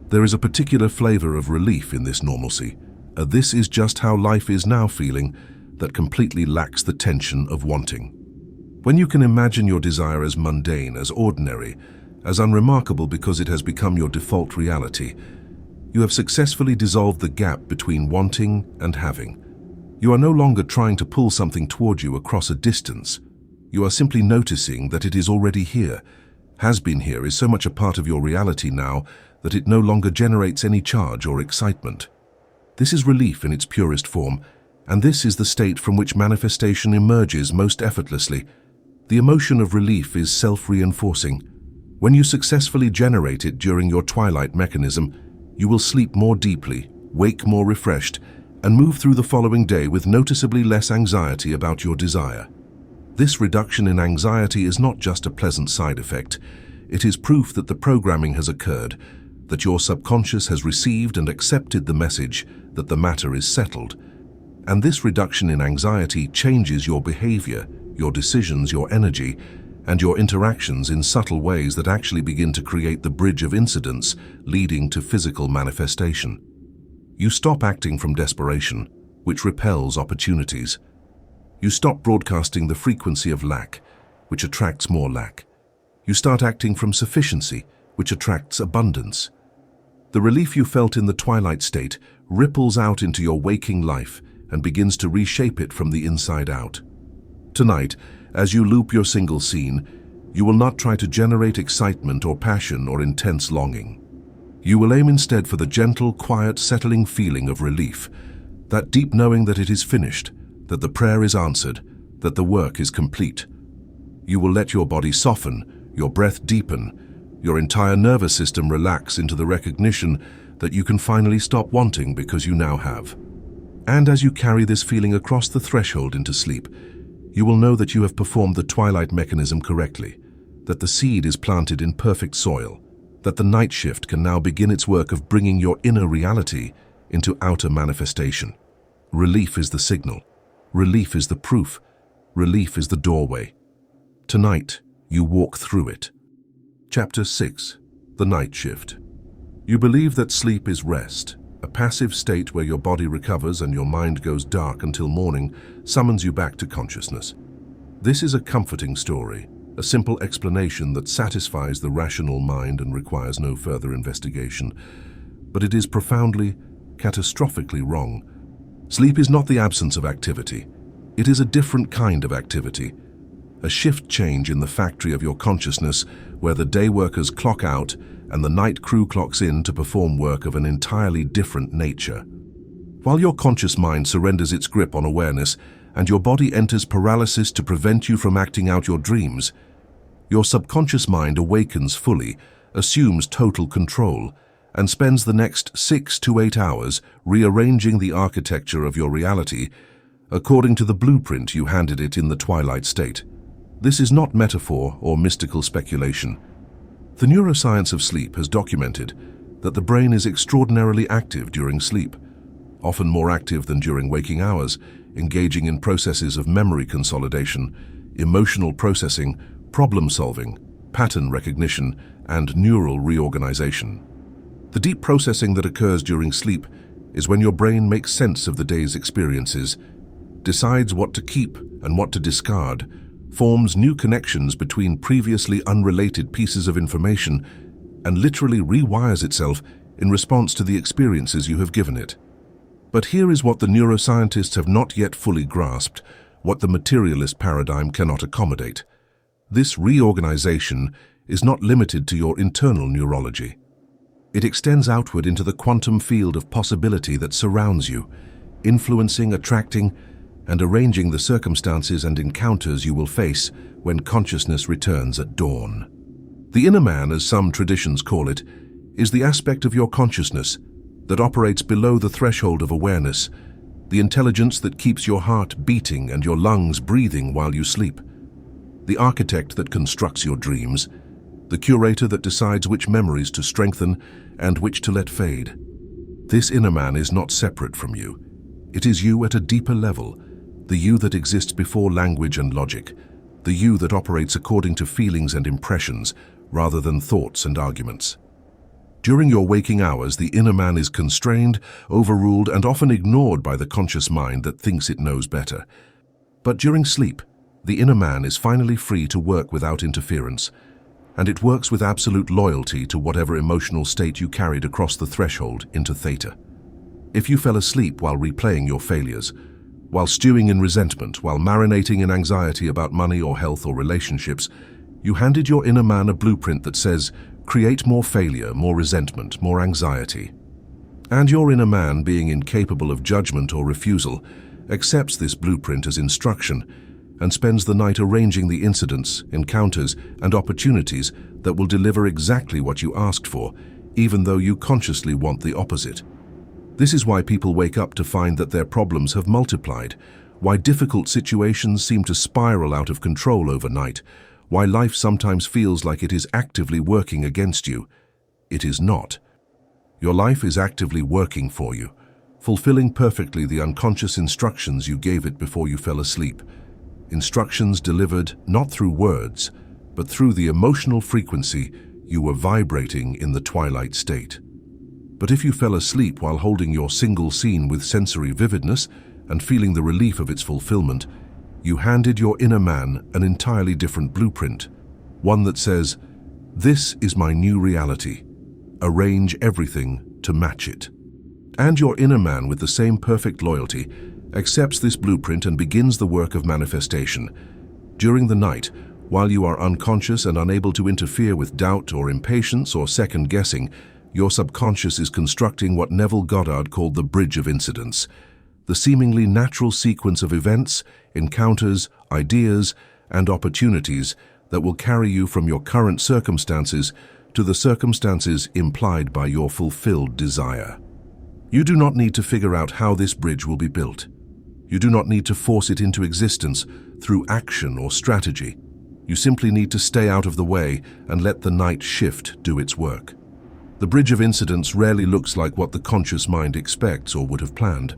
There is a particular flavor of relief in this normalcy, a "this is just how life is now" feeling that completely lacks the tension of wanting. When you can imagine your desire as mundane, as ordinary, as unremarkable because it has become your default reality, you have successfully dissolved the gap between wanting and having. You are no longer trying to pull something toward you across a distance. You are simply noticing that it is already here. Has been here is so much a part of your reality now that it no longer generates any charge or excitement. This is relief in its purest form, and this is the state from which manifestation emerges most effortlessly. The emotion of relief is self-reinforcing. When you successfully generate it during your twilight mechanism, you will sleep more deeply, wake more refreshed, and move through the following day with noticeably less anxiety about your desire. This reduction in anxiety is not just a pleasant side effect. It is proof that the programming has occurred, that your subconscious has received and accepted the message that the matter is settled. And this reduction in anxiety changes your behavior, your decisions, your energy, and your interactions in subtle ways that actually begin to create the bridge of incidents leading to physical manifestation. You stop acting from desperation, which repels opportunities. You stop broadcasting the frequency of lack, which attracts more lack. You start acting from sufficiency, which attracts abundance. The relief you felt in the twilight state ripples out into your waking life and begins to reshape it from the inside out. Tonight, as you loop your single scene, you will not try to generate excitement or passion or intense longing. You will aim instead for the gentle, quiet, settling feeling of relief, that deep knowing that it is finished, that the prayer is answered, that the work is complete. You will let your body soften, your breath deepen, your entire nervous system relax into the recognition that you can finally stop wanting because you now have. And as you carry this feeling across the threshold into sleep, you will know that you have performed the twilight mechanism correctly, that the seed is planted in perfect soil, that the night shift can now begin its work of bringing your inner reality into outer manifestation. Relief is the signal. Relief is the proof. Relief is the doorway. Tonight, you walk through it. Chapter 6. The Night Shift. You believe that sleep is rest, a passive state where your body recovers and your mind goes dark until morning summons you back to consciousness. This is a comforting story, a simple explanation that satisfies the rational mind and requires no further investigation. But it is profoundly, catastrophically wrong. Sleep is not the absence of activity. It is a different kind of activity. A shift change in the factory of your consciousness where the day workers clock out and the night crew clocks in to perform work of an entirely different nature. While your conscious mind surrenders its grip on awareness and your body enters paralysis to prevent you from acting out your dreams, your subconscious mind awakens fully, assumes total control, and spends the next 6 to 8 hours rearranging the architecture of your reality according to the blueprint you handed it in the Twilight State. This is not metaphor or mystical speculation. The neuroscience of sleep has documented that the brain is extraordinarily active during sleep, often more active than during waking hours, engaging in processes of memory consolidation, emotional processing, problem-solving, pattern recognition, and neural reorganization. The deep processing that occurs during sleep is when your brain makes sense of the day's experiences, decides what to keep and what to discard, forms new connections between previously unrelated pieces of information, and literally rewires itself in response to the experiences you have given it. But here is what the neuroscientists have not yet fully grasped, what the materialist paradigm cannot accommodate. This reorganization is not limited to your internal neurology. It extends outward into the quantum field of possibility that surrounds you, influencing, attracting, and arranging the circumstances and encounters you will face when consciousness returns at dawn. The inner man, as some traditions call it, is the aspect of your consciousness that operates below the threshold of awareness, the intelligence that keeps your heart beating and your lungs breathing while you sleep, the architect that constructs your dreams, the curator that decides which memories to strengthen and which to let fade. This inner man is not separate from you. It is you at a deeper level, the you that exists before language and logic, the you that operates according to feelings and impressions rather than thoughts and arguments. During your waking hours, the inner man is constrained, overruled, and often ignored by the conscious mind that thinks it knows better. But during sleep, the inner man is finally free to work without interference, and it works with absolute loyalty to whatever emotional state you carried across the threshold into Theta. If you fell asleep while replaying your failures, while stewing in resentment, while marinating in anxiety about money or health or relationships, you handed your inner man a blueprint that says, create more failure, more resentment, more anxiety. And your inner man, being incapable of judgment or refusal, accepts this blueprint as instruction and spends the night arranging the incidents, encounters, and opportunities that will deliver exactly what you asked for, even though you consciously want the opposite. This is why people wake up to find that their problems have multiplied, why difficult situations seem to spiral out of control overnight, why life sometimes feels like it is actively working against you. It is not. Your life is actively working for you, fulfilling perfectly the unconscious instructions you gave it before you fell asleep. Instructions delivered not through words, but through the emotional frequency you were vibrating in the twilight state. But if you fell asleep while holding your single scene with sensory vividness and feeling the relief of its fulfillment, you handed your inner man an entirely different blueprint, one that says, "This is my new reality. Arrange everything to match it." And your inner man, with the same perfect loyalty, accepts this blueprint and begins the work of manifestation. During the night, while you are unconscious and unable to interfere with doubt or impatience or second-guessing, your subconscious is constructing what Neville Goddard called the bridge of incidents, the seemingly natural sequence of events, encounters, ideas, and opportunities that will carry you from your current circumstances to the circumstances implied by your fulfilled desire. You do not need to figure out how this bridge will be built. You do not need to force it into existence through action or strategy. You simply need to stay out of the way and let the night shift do its work. The bridge of incidents rarely looks like what the conscious mind expects or would have planned.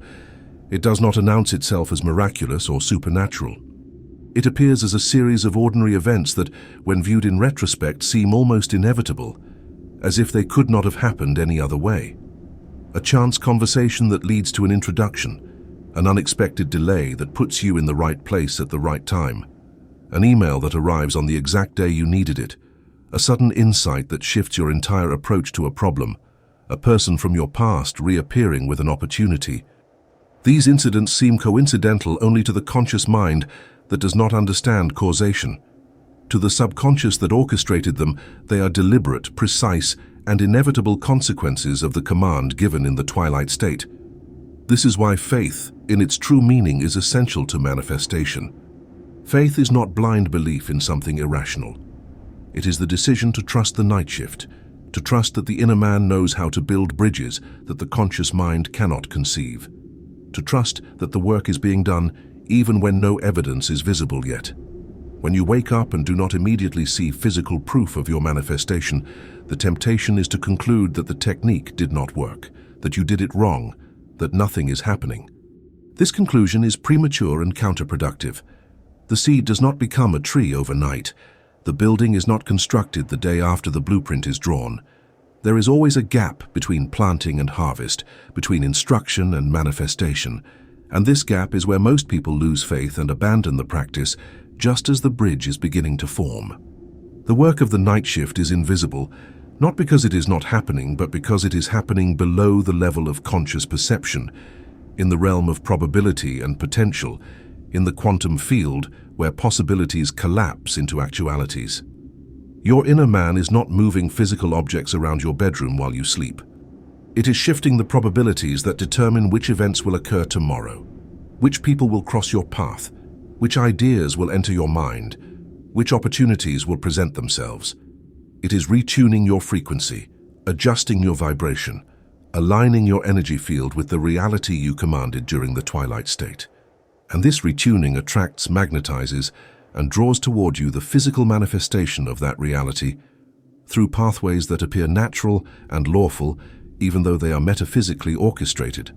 It does not announce itself as miraculous or supernatural. It appears as a series of ordinary events that, when viewed in retrospect, seem almost inevitable, as if they could not have happened any other way. A chance conversation that leads to an introduction, an unexpected delay that puts you in the right place at the right time, an email that arrives on the exact day you needed it, a sudden insight that shifts your entire approach to a problem, a person from your past reappearing with an opportunity. These incidents seem coincidental only to the conscious mind that does not understand causation. To the subconscious that orchestrated them, they are deliberate, precise, and inevitable consequences of the command given in the Twilight State. This is why faith, in its true meaning, is essential to manifestation. Faith is not blind belief in something irrational. It is the decision to trust the night shift, to trust that the inner man knows how to build bridges that the conscious mind cannot conceive, to trust that the work is being done even when no evidence is visible yet. When you wake up and do not immediately see physical proof of your manifestation, the temptation is to conclude that the technique did not work, that you did it wrong, that nothing is happening. This conclusion is premature and counterproductive. The seed does not become a tree overnight. The building is not constructed the day after the blueprint is drawn. There is always a gap between planting and harvest, between instruction and manifestation, and this gap is where most people lose faith and abandon the practice just as the bridge is beginning to form. The work of the night shift is invisible, not because it is not happening, but because it is happening below the level of conscious perception, in the realm of probability and potential, in the quantum field where possibilities collapse into actualities. Your inner man is not moving physical objects around your bedroom while you sleep. It is shifting the probabilities that determine which events will occur tomorrow, which people will cross your path, which ideas will enter your mind, which opportunities will present themselves. It is retuning your frequency, adjusting your vibration, aligning your energy field with the reality you commanded during the Twilight State. And this retuning attracts, magnetizes, and draws toward you the physical manifestation of that reality through pathways that appear natural and lawful, even though they are metaphysically orchestrated.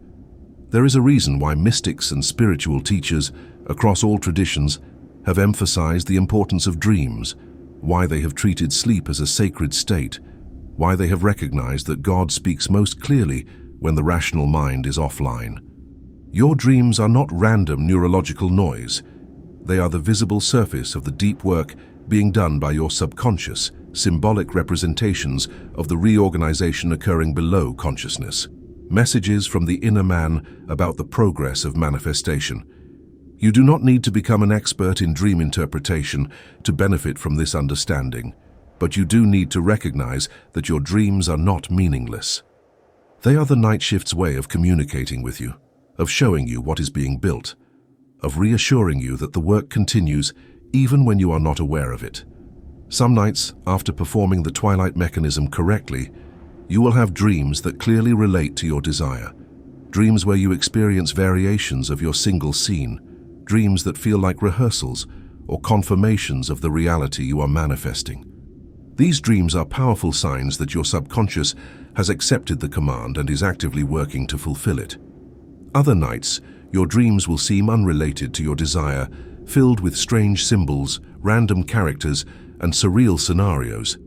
There is a reason why mystics and spiritual teachers across all traditions have emphasized the importance of dreams, why they have treated sleep as a sacred state, why they have recognized that God speaks most clearly when the rational mind is offline. Your dreams are not random neurological noise. They are the visible surface of the deep work being done by your subconscious, symbolic representations of the reorganization occurring below consciousness. Messages from the inner man about the progress of manifestation. You do not need to become an expert in dream interpretation to benefit from this understanding, but you do need to recognize that your dreams are not meaningless. They are the night shift's way of communicating with you, of showing you what is being built, of reassuring you that the work continues even when you are not aware of it. Some nights, after performing the Twilight mechanism correctly, you will have dreams that clearly relate to your desire, dreams where you experience variations of your single scene, dreams that feel like rehearsals or confirmations of the reality you are manifesting. These dreams are powerful signs that your subconscious has accepted the command and is actively working to fulfill it. Other nights, your dreams will seem unrelated to your desire, filled with strange symbols, random characters, and surreal scenarios.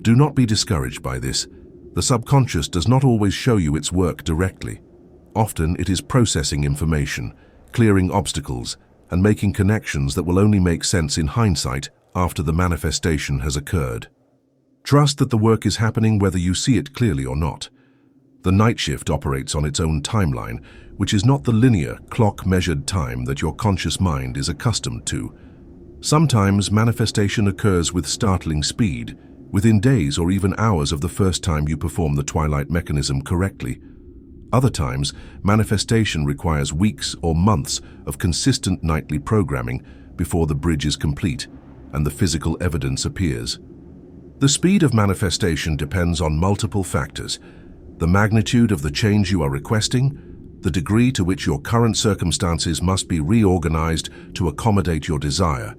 Do not be discouraged by this. The subconscious does not always show you its work directly. Often it is processing information, clearing obstacles, and making connections that will only make sense in hindsight after the manifestation has occurred. Trust that the work is happening whether you see it clearly or not. The night shift operates on its own timeline, which is not the linear, clock-measured time that your conscious mind is accustomed to. Sometimes manifestation occurs with startling speed, within days or even hours of the first time you perform the Twilight mechanism correctly. Other times, manifestation requires weeks or months of consistent nightly programming before the bridge is complete and the physical evidence appears. The speed of manifestation depends on multiple factors: the magnitude of the change you are requesting, the degree to which your current circumstances must be reorganized to accommodate your desire,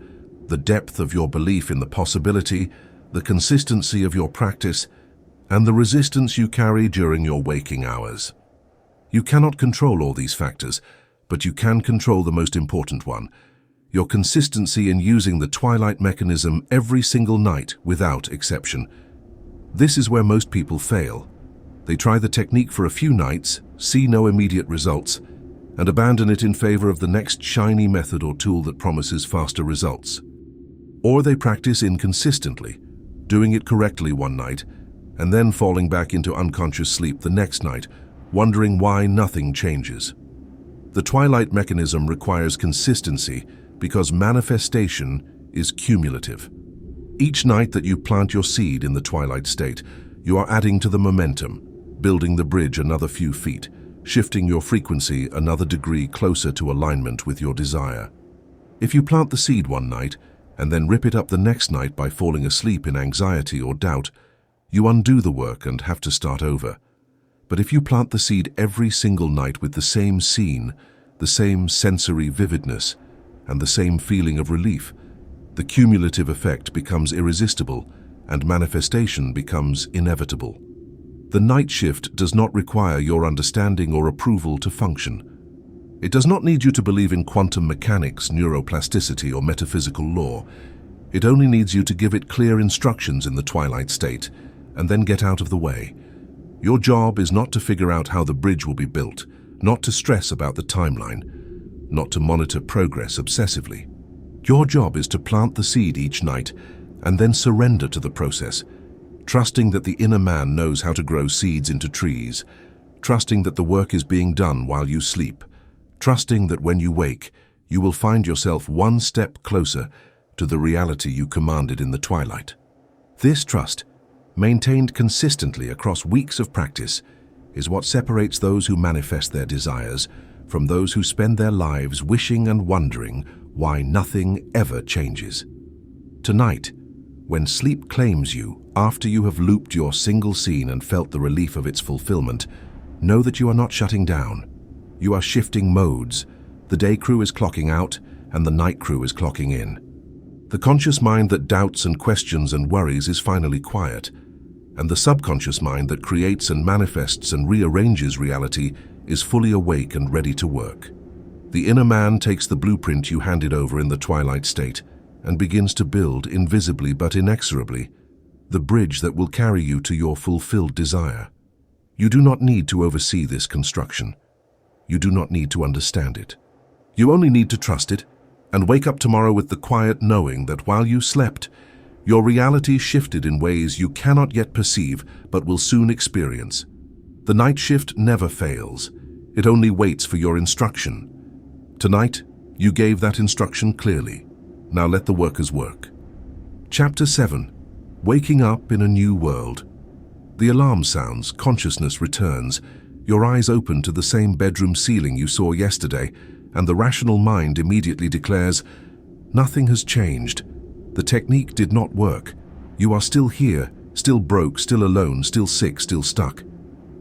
the depth of your belief in the possibility, the consistency of your practice, and the resistance you carry during your waking hours. You cannot control all these factors, but you can control the most important one: your consistency in using the Twilight mechanism every single night without exception. This is where most people fail. They try the technique for a few nights, see no immediate results, and abandon it in favor of the next shiny method or tool that promises faster results. Or they practice inconsistently, doing it correctly one night, and then falling back into unconscious sleep the next night, wondering why nothing changes. The Twilight mechanism requires consistency because manifestation is cumulative. Each night that you plant your seed in the Twilight state, you are adding to the momentum, building the bridge another few feet, shifting your frequency another degree closer to alignment with your desire. If you plant the seed one night and then rip it up the next night by falling asleep in anxiety or doubt, you undo the work and have to start over. But if you plant the seed every single night with the same scene, the same sensory vividness, and the same feeling of relief, the cumulative effect becomes irresistible and manifestation becomes inevitable. The night shift does not require your understanding or approval to function. It does not need you to believe in quantum mechanics, neuroplasticity, or metaphysical law. It only needs you to give it clear instructions in the Twilight state and then get out of the way. Your job is not to figure out how the bridge will be built, not to stress about the timeline, not to monitor progress obsessively. Your job is to plant the seed each night and then surrender to the process, trusting that the inner man knows how to grow seeds into trees, trusting that the work is being done while you sleep, trusting that when you wake, you will find yourself one step closer to the reality you commanded in the Twilight. This trust, maintained consistently across weeks of practice, is what separates those who manifest their desires from those who spend their lives wishing and wondering why nothing ever changes. Tonight, when sleep claims you after you have looped your single scene and felt the relief of its fulfillment, know that you are not shutting down. You are shifting modes. The day crew is clocking out and the night crew is clocking in. The conscious mind that doubts and questions and worries is finally quiet, and the subconscious mind that creates and manifests and rearranges reality is fully awake and ready to work. The inner man takes the blueprint you handed over in the Twilight state and begins to build, invisibly but inexorably, the bridge that will carry you to your fulfilled desire. You do not need to oversee this construction. You do not need to understand it. You only need to trust it and wake up tomorrow with the quiet knowing that while you slept, your reality shifted in ways you cannot yet perceive but will soon experience. The night shift never fails. It only waits for your instruction. Tonight, you gave that instruction clearly. Now let the workers work. Chapter 7. Waking up in a new world. The alarm sounds, consciousness returns. Your eyes open to the same bedroom ceiling you saw yesterday, and the rational mind immediately declares, "Nothing has changed. The technique did not work. You are still here, still broke, still alone, still sick, still stuck."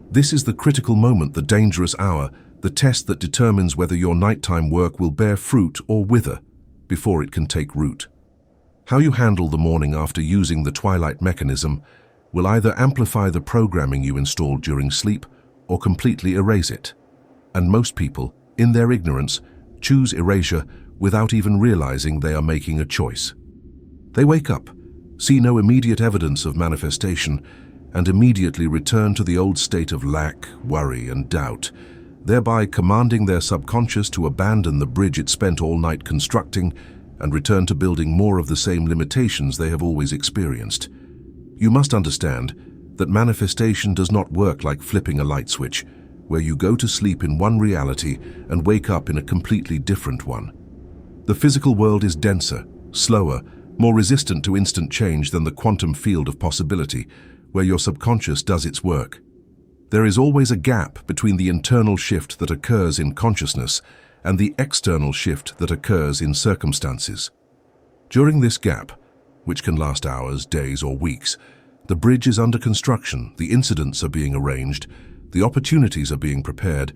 This is the critical moment, the dangerous hour, the test that determines whether your nighttime work will bear fruit or wither before it can take root. How you handle the morning after using the Twilight mechanism will either amplify the programming you installed during sleep or completely erase it. And most people, in their ignorance, choose erasure without even realizing they are making a choice. They wake up, see no immediate evidence of manifestation, and immediately return to the old state of lack, worry, and doubt, thereby commanding their subconscious to abandon the bridge it spent all night constructing and return to building more of the same limitations they have always experienced. You must understand that manifestation does not work like flipping a light switch, where you go to sleep in one reality and wake up in a completely different one. The physical world is denser, slower, more resistant to instant change than the quantum field of possibility, where your subconscious does its work. There is always a gap between the internal shift that occurs in consciousness and the external shift that occurs in circumstances. During this gap, which can last hours, days, or weeks, the bridge is under construction, the incidents are being arranged, the opportunities are being prepared,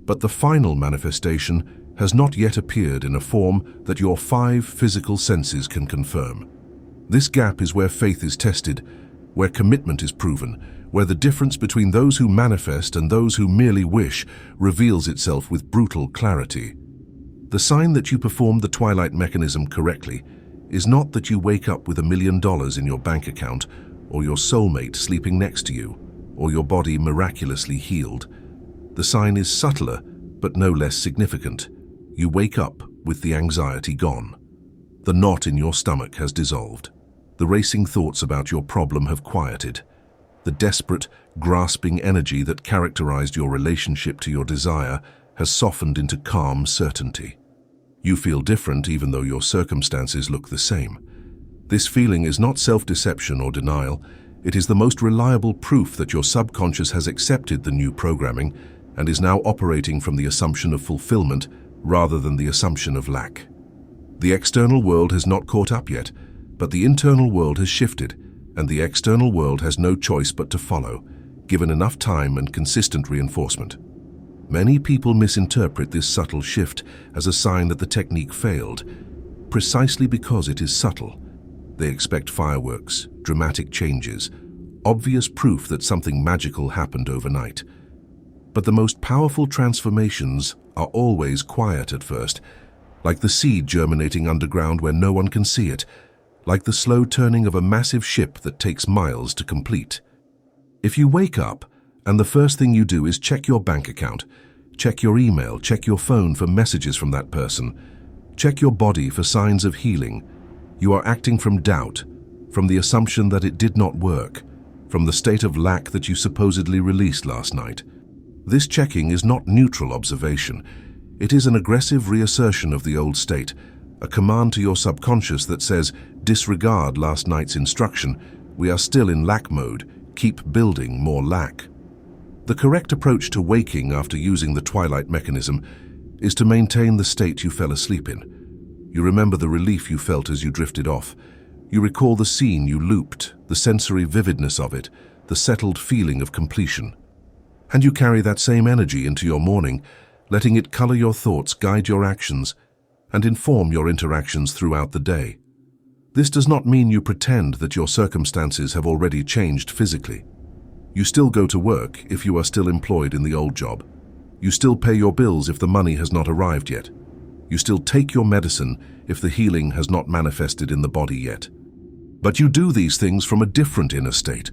but the final manifestation has not yet appeared in a form that your 5 physical senses can confirm. This gap is where faith is tested, where commitment is proven, where the difference between those who manifest and those who merely wish reveals itself with brutal clarity. The sign that you performed the Twilight mechanism correctly is not that you wake up with $1 million in your bank account, or your soulmate sleeping next to you, or your body miraculously healed. The sign is subtler, but no less significant. You wake up with the anxiety gone. The knot in your stomach has dissolved. The racing thoughts about your problem have quieted. The desperate, grasping energy that characterized your relationship to your desire has softened into calm certainty. You feel different even though your circumstances look the same. This feeling is not self-deception or denial. It is the most reliable proof that your subconscious has accepted the new programming and is now operating from the assumption of fulfillment rather than the assumption of lack. The external world has not caught up yet, but the internal world has shifted, and the external world has no choice but to follow, given enough time and consistent reinforcement. Many people misinterpret this subtle shift as a sign that the technique failed, precisely because it is subtle. They expect fireworks, dramatic changes, obvious proof that something magical happened overnight. But the most powerful transformations are always quiet at first, like the seed germinating underground where no one can see it, like the slow turning of a massive ship that takes miles to complete. If you wake up and the first thing you do is check your bank account, check your email, check your phone for messages from that person, check your body for signs of healing, you are acting from doubt, from the assumption that it did not work, from the state of lack that you supposedly released last night. This checking is not neutral observation. It is an aggressive reassertion of the old state, a command to your subconscious that says, disregard last night's instruction, we are still in lack mode, keep building more lack. The correct approach to waking after using the Twilight mechanism is to maintain the state you fell asleep in. You remember the relief you felt as you drifted off. You recall the scene you looped, the sensory vividness of it, the settled feeling of completion. And you carry that same energy into your morning, letting it color your thoughts, guide your actions, and inform your interactions throughout the day. This does not mean you pretend that your circumstances have already changed physically. You still go to work if you are still employed in the old job. You still pay your bills if the money has not arrived yet. You still take your medicine if the healing has not manifested in the body yet. But you do these things from a different inner state,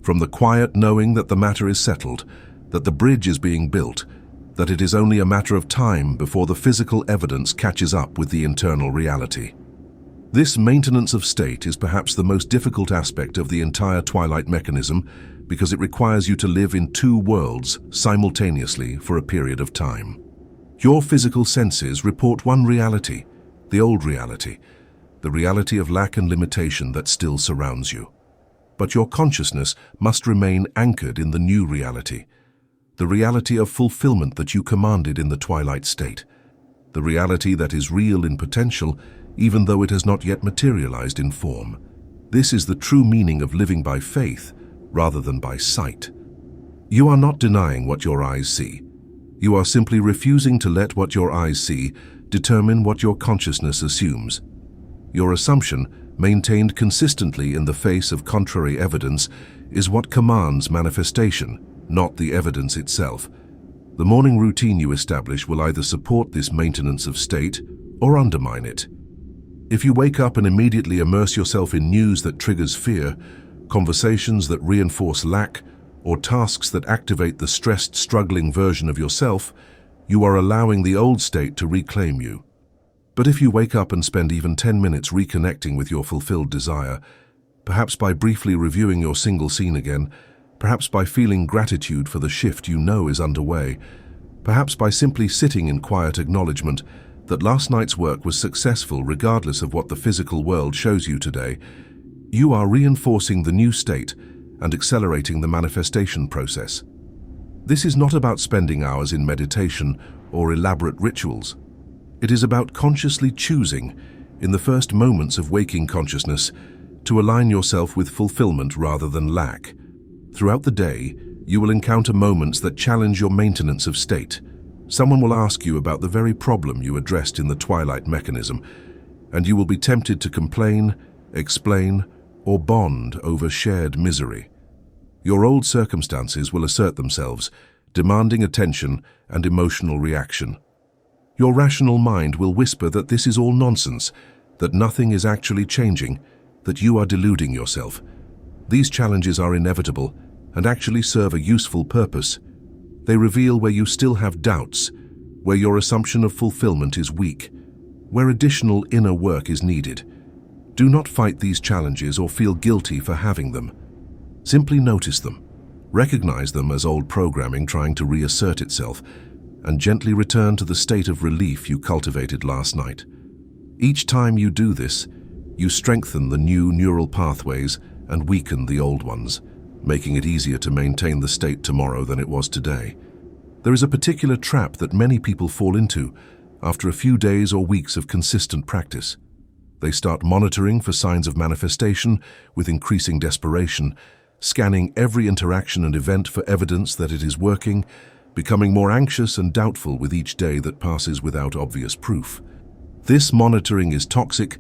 from the quiet knowing that the matter is settled, that the bridge is being built, that it is only a matter of time before the physical evidence catches up with the internal reality. This maintenance of state is perhaps the most difficult aspect of the entire Twilight mechanism because it requires you to live in 2 worlds simultaneously for a period of time. Your physical senses report one reality, the old reality, the reality of lack and limitation that still surrounds you. But your consciousness must remain anchored in the new reality, the reality of fulfillment that you commanded in the Twilight State, the reality that is real in potential even though it has not yet materialized in form. This is the true meaning of living by faith rather than by sight. You are not denying what your eyes see. You are simply refusing to let what your eyes see determine what your consciousness assumes. Your assumption, maintained consistently in the face of contrary evidence, is what commands manifestation, not the evidence itself. The morning routine you establish will either support this maintenance of state or undermine it. If you wake up and immediately immerse yourself in news that triggers fear, conversations that reinforce lack, or tasks that activate the stressed, struggling version of yourself, you are allowing the old state to reclaim you. But if you wake up and spend even 10 minutes reconnecting with your fulfilled desire, perhaps by briefly reviewing your single scene again, perhaps by feeling gratitude for the shift you know is underway, perhaps by simply sitting in quiet acknowledgement that last night's work was successful regardless of what the physical world shows you today, you are reinforcing the new state and accelerating the manifestation process. This is not about spending hours in meditation or elaborate rituals. It is about consciously choosing, in the first moments of waking consciousness, to align yourself with fulfillment rather than lack. Throughout the day, you will encounter moments that challenge your maintenance of state. Someone will ask you about the very problem you addressed in the Twilight mechanism, and you will be tempted to complain, explain, or bond over shared misery. Your old circumstances will assert themselves, demanding attention and emotional reaction. Your rational mind will whisper that this is all nonsense, that nothing is actually changing, that you are deluding yourself. These challenges are inevitable and actually serve a useful purpose. They reveal where you still have doubts, where your assumption of fulfillment is weak, where additional inner work is needed. Do not fight these challenges or feel guilty for having them. Simply notice them, recognize them as old programming trying to reassert itself, and gently return to the state of relief you cultivated last night. Each time you do this, you strengthen the new neural pathways and weaken the old ones, making it easier to maintain the state tomorrow than it was today. There is a particular trap that many people fall into after a few days or weeks of consistent practice. They start monitoring for signs of manifestation with increasing desperation, scanning every interaction and event for evidence that it is working, becoming more anxious and doubtful with each day that passes without obvious proof. This monitoring is toxic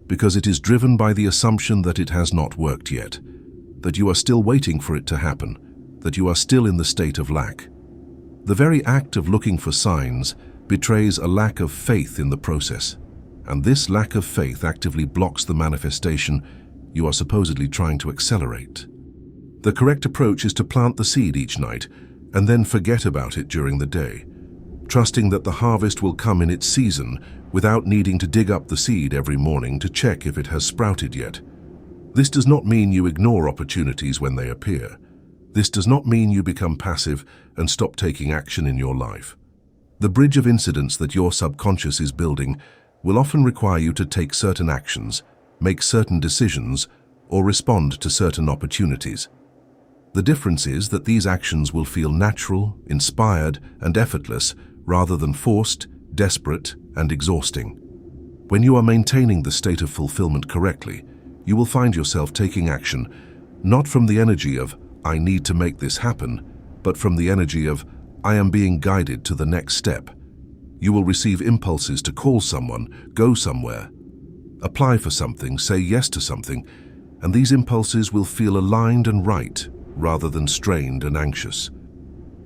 because it is driven by the assumption that it has not worked yet, that you are still waiting for it to happen, that you are still in the state of lack. The very act of looking for signs betrays a lack of faith in the process, and this lack of faith actively blocks the manifestation you are supposedly trying to accelerate. The correct approach is to plant the seed each night and then forget about it during the day, trusting that the harvest will come in its season without needing to dig up the seed every morning to check if it has sprouted yet. This does not mean you ignore opportunities when they appear. This does not mean you become passive and stop taking action in your life. The bridge of incidents that your subconscious is building will often require you to take certain actions, make certain decisions, or respond to certain opportunities. The difference is that these actions will feel natural, inspired, and effortless rather than forced, desperate, and exhausting. When you are maintaining the state of fulfillment correctly, you will find yourself taking action, not from the energy of, "I need to make this happen," but from the energy of, "I am being guided to the next step." You will receive impulses to call someone, go somewhere, apply for something, say yes to something, and these impulses will feel aligned and right, rather than strained and anxious.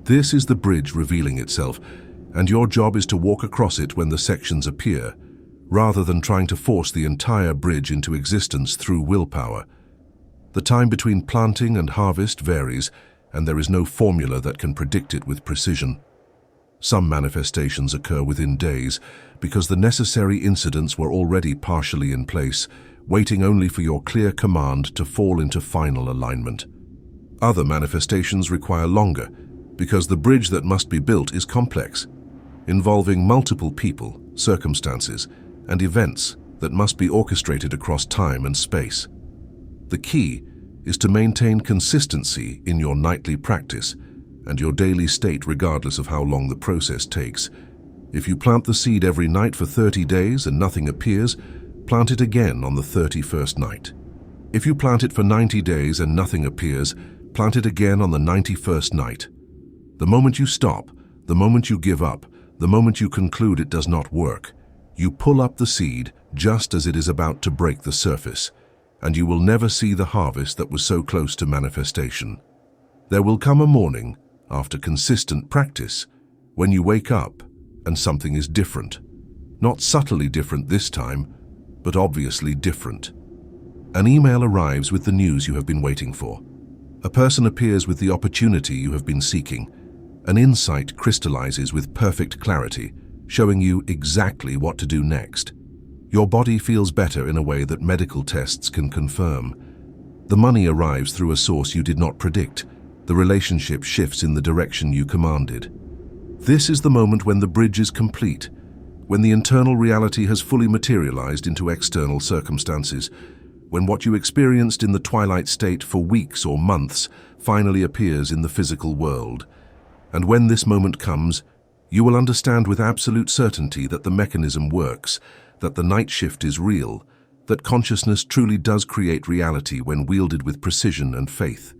This is the bridge revealing itself, and your job is to walk across it when the sections appear, rather than trying to force the entire bridge into existence through willpower. The time between planting and harvest varies, and there is no formula that can predict it with precision. Some manifestations occur within days because the necessary incidents were already partially in place, waiting only for your clear command to fall into final alignment. Other manifestations require longer because the bridge that must be built is complex, involving multiple people, circumstances, and events that must be orchestrated across time and space. The key is to maintain consistency in your nightly practice and your daily state regardless of how long the process takes. If you plant the seed every night for 30 days and nothing appears, plant it again on the 31st night. If you plant it for 90 days and nothing appears, plant it again on the 91st night. The moment you stop, the moment you give up, the moment you conclude it does not work, you pull up the seed just as it is about to break the surface, and you will never see the harvest that was so close to manifestation. There will come a morning, after consistent practice, when you wake up and something is different. Not subtly different this time, but obviously different. An email arrives with the news you have been waiting for. A person appears with the opportunity you have been seeking. An insight crystallizes with perfect clarity, showing you exactly what to do next. Your body feels better in a way that medical tests can confirm. The money arrives through a source you did not predict. The relationship shifts in the direction you commanded. This is the moment when the bridge is complete, when the internal reality has fully materialized into external circumstances, when what you experienced in the Twilight State for weeks or months finally appears in the physical world. And when this moment comes, You will understand with absolute certainty that the mechanism works, that the night shift is real, that consciousness truly does create reality when wielded with precision and faith.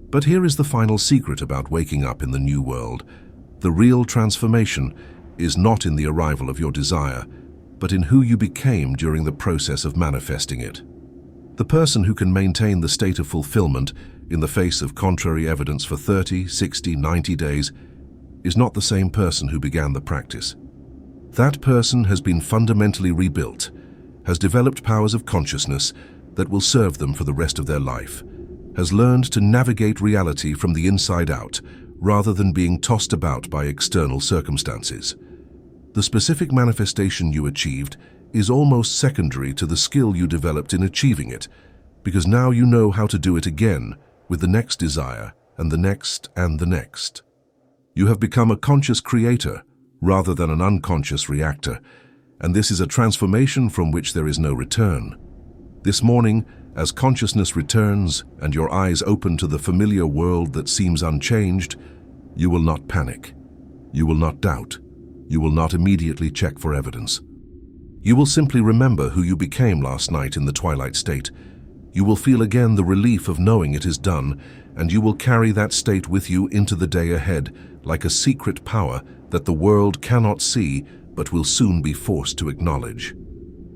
But here is the final secret about waking up in the new world. The real transformation is not in the arrival of your desire, but in who you became during the process of manifesting it. The person who can maintain the state of fulfillment in the face of contrary evidence for 30, 60, 90 days is not the same person who began the practice. That person has been fundamentally rebuilt, has developed powers of consciousness that will serve them for the rest of their life, has learned to navigate reality from the inside out rather than being tossed about by external circumstances. The specific manifestation you achieved is almost secondary to the skill you developed in achieving it, because now you know how to do it again with the next desire and the next and the next. You have become a conscious creator rather than an unconscious reactor, and this is a transformation from which there is no return. This morning, as consciousness returns and your eyes open to the familiar world that seems unchanged, you will not panic. You will not doubt. You will not immediately check for evidence. You will simply remember who you became last night in the Twilight State. You will feel again the relief of knowing it is done, and you will carry that state with you into the day ahead like a secret power that the world cannot see but will soon be forced to acknowledge.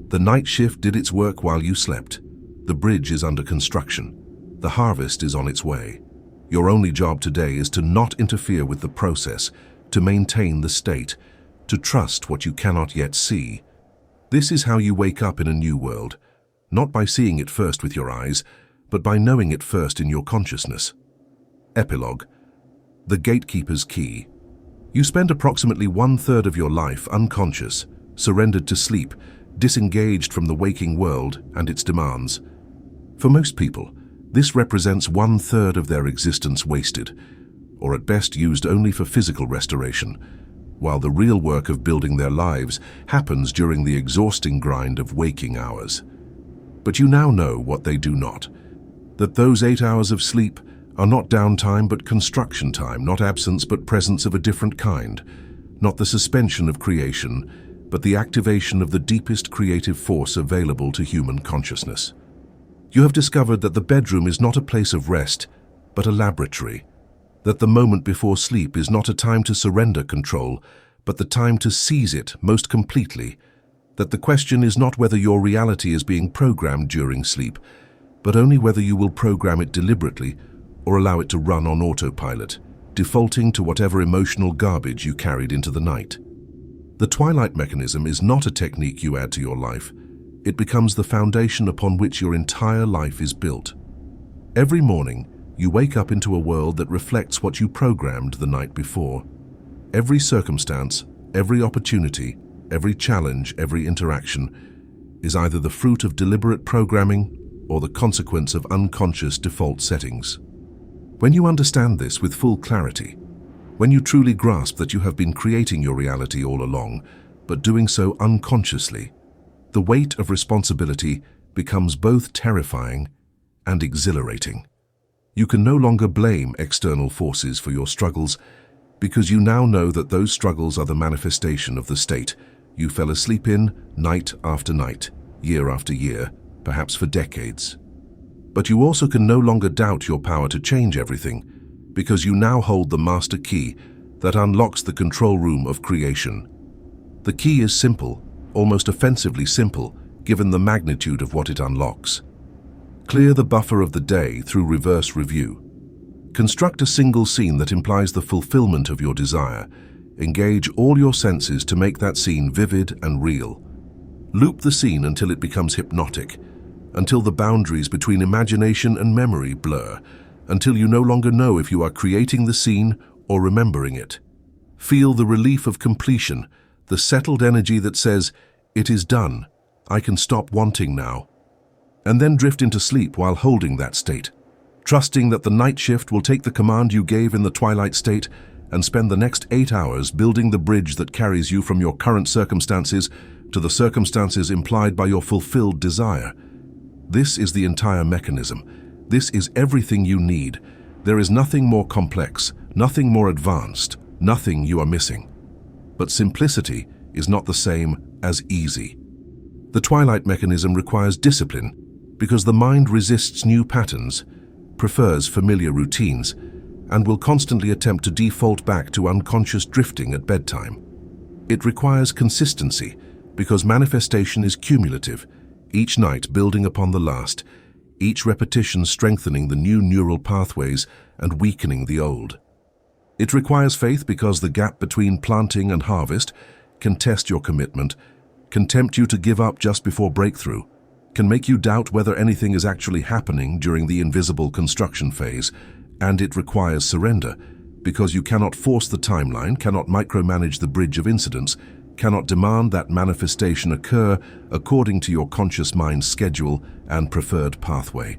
The night shift did its work while you slept. The bridge is under construction. The harvest is on its way. Your only job today is to not interfere with the process, to maintain the state, to trust what you cannot yet see. This is how you wake up in a new world, not by seeing it first with your eyes, but by knowing it first in your consciousness. Epilogue. The gatekeeper's key. You spend approximately 1/3 of your life unconscious, surrendered to sleep, disengaged from the waking world and its demands. For most people, this represents 1/3 of their existence wasted, or at best used only for physical restoration, while the real work of building their lives happens during the exhausting grind of waking hours. But you now know what they do not, that those 8 hours of sleep are not downtime but construction time, not absence but presence of a different kind, not the suspension of creation, but the activation of the deepest creative force available to human consciousness. You have discovered that the bedroom is not a place of rest, but a laboratory, that the moment before sleep is not a time to surrender control, but the time to seize it most completely, that the question is not whether your reality is being programmed during sleep, but only whether you will program it deliberately or allow it to run on autopilot, defaulting to whatever emotional garbage you carried into the night. The twilight mechanism is not a technique you add to your life. It becomes the foundation upon which your entire life is built. Every morning, you wake up into a world that reflects what you programmed the night before. Every circumstance, every opportunity, every challenge, every interaction is either the fruit of deliberate programming or the consequence of unconscious default settings. When you understand this with full clarity, when you truly grasp that you have been creating your reality all along, but doing so unconsciously, the weight of responsibility becomes both terrifying and exhilarating. You can no longer blame external forces for your struggles because you now know that those struggles are the manifestation of the state you fell asleep in night after night, year after year, perhaps for decades. But you also can no longer doubt your power to change everything because you now hold the master key that unlocks the control room of creation. The key is simple, almost offensively simple, given the magnitude of what it unlocks. Clear the buffer of the day through reverse review. Construct a single scene that implies the fulfillment of your desire. Engage all your senses to make that scene vivid and real. Loop the scene until it becomes hypnotic, until the boundaries between imagination and memory blur, until you no longer know if you are creating the scene or remembering it. Feel the relief of completion, the settled energy that says, "It is done, I can stop wanting now." And then drift into sleep while holding that state, trusting that the night shift will take the command you gave in the twilight state and spend the next 8 hours building the bridge that carries you from your current circumstances to the circumstances implied by your fulfilled desire. This is the entire mechanism. This is everything you need. There is nothing more complex, nothing more advanced, nothing you are missing. but simplicity is not the same as easy. The Twilight mechanism requires discipline because the mind resists new patterns, prefers familiar routines, and will constantly attempt to default back to unconscious drifting at bedtime. It requires consistency because manifestation is cumulative, each night building upon the last, each repetition strengthening the new neural pathways and weakening the old. It requires faith because the gap between planting and harvest can test your commitment, can tempt you to give up just before breakthrough, can make you doubt whether anything is actually happening during the invisible construction phase, and it requires surrender because you cannot force the timeline, cannot micromanage the bridge of incidents, cannot demand that manifestation occur according to your conscious mind's schedule and preferred pathway.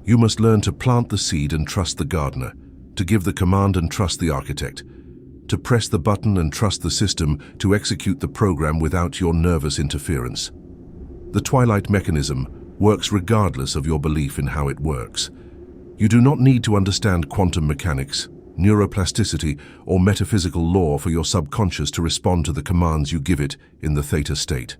You must learn to plant the seed and trust the gardener, to give the command and trust the architect, to press the button and trust the system to execute the program without your nervous interference. The Twilight mechanism works regardless of your belief in how it works. You do not need to understand quantum mechanics, neuroplasticity, or metaphysical law for your subconscious to respond to the commands you give it in the theta state.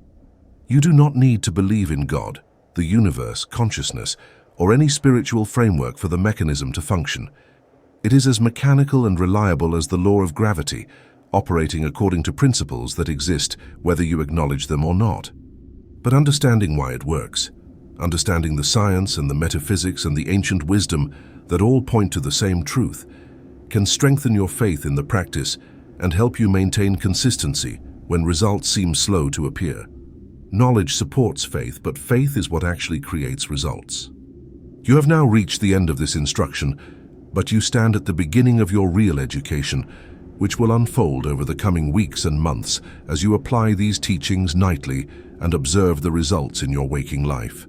You do not need to believe in God, the universe, consciousness, or any spiritual framework for the mechanism to function. It is as mechanical and reliable as the law of gravity, operating according to principles that exist whether you acknowledge them or not. But understanding why it works, understanding the science and the metaphysics and the ancient wisdom that all point to the same truth, can strengthen your faith in the practice and help you maintain consistency when results seem slow to appear. Knowledge supports faith, but faith is what actually creates results. You have now reached the end of this instruction, but you stand at the beginning of your real education, which will unfold over the coming weeks and months as you apply these teachings nightly and observe the results in your waking life.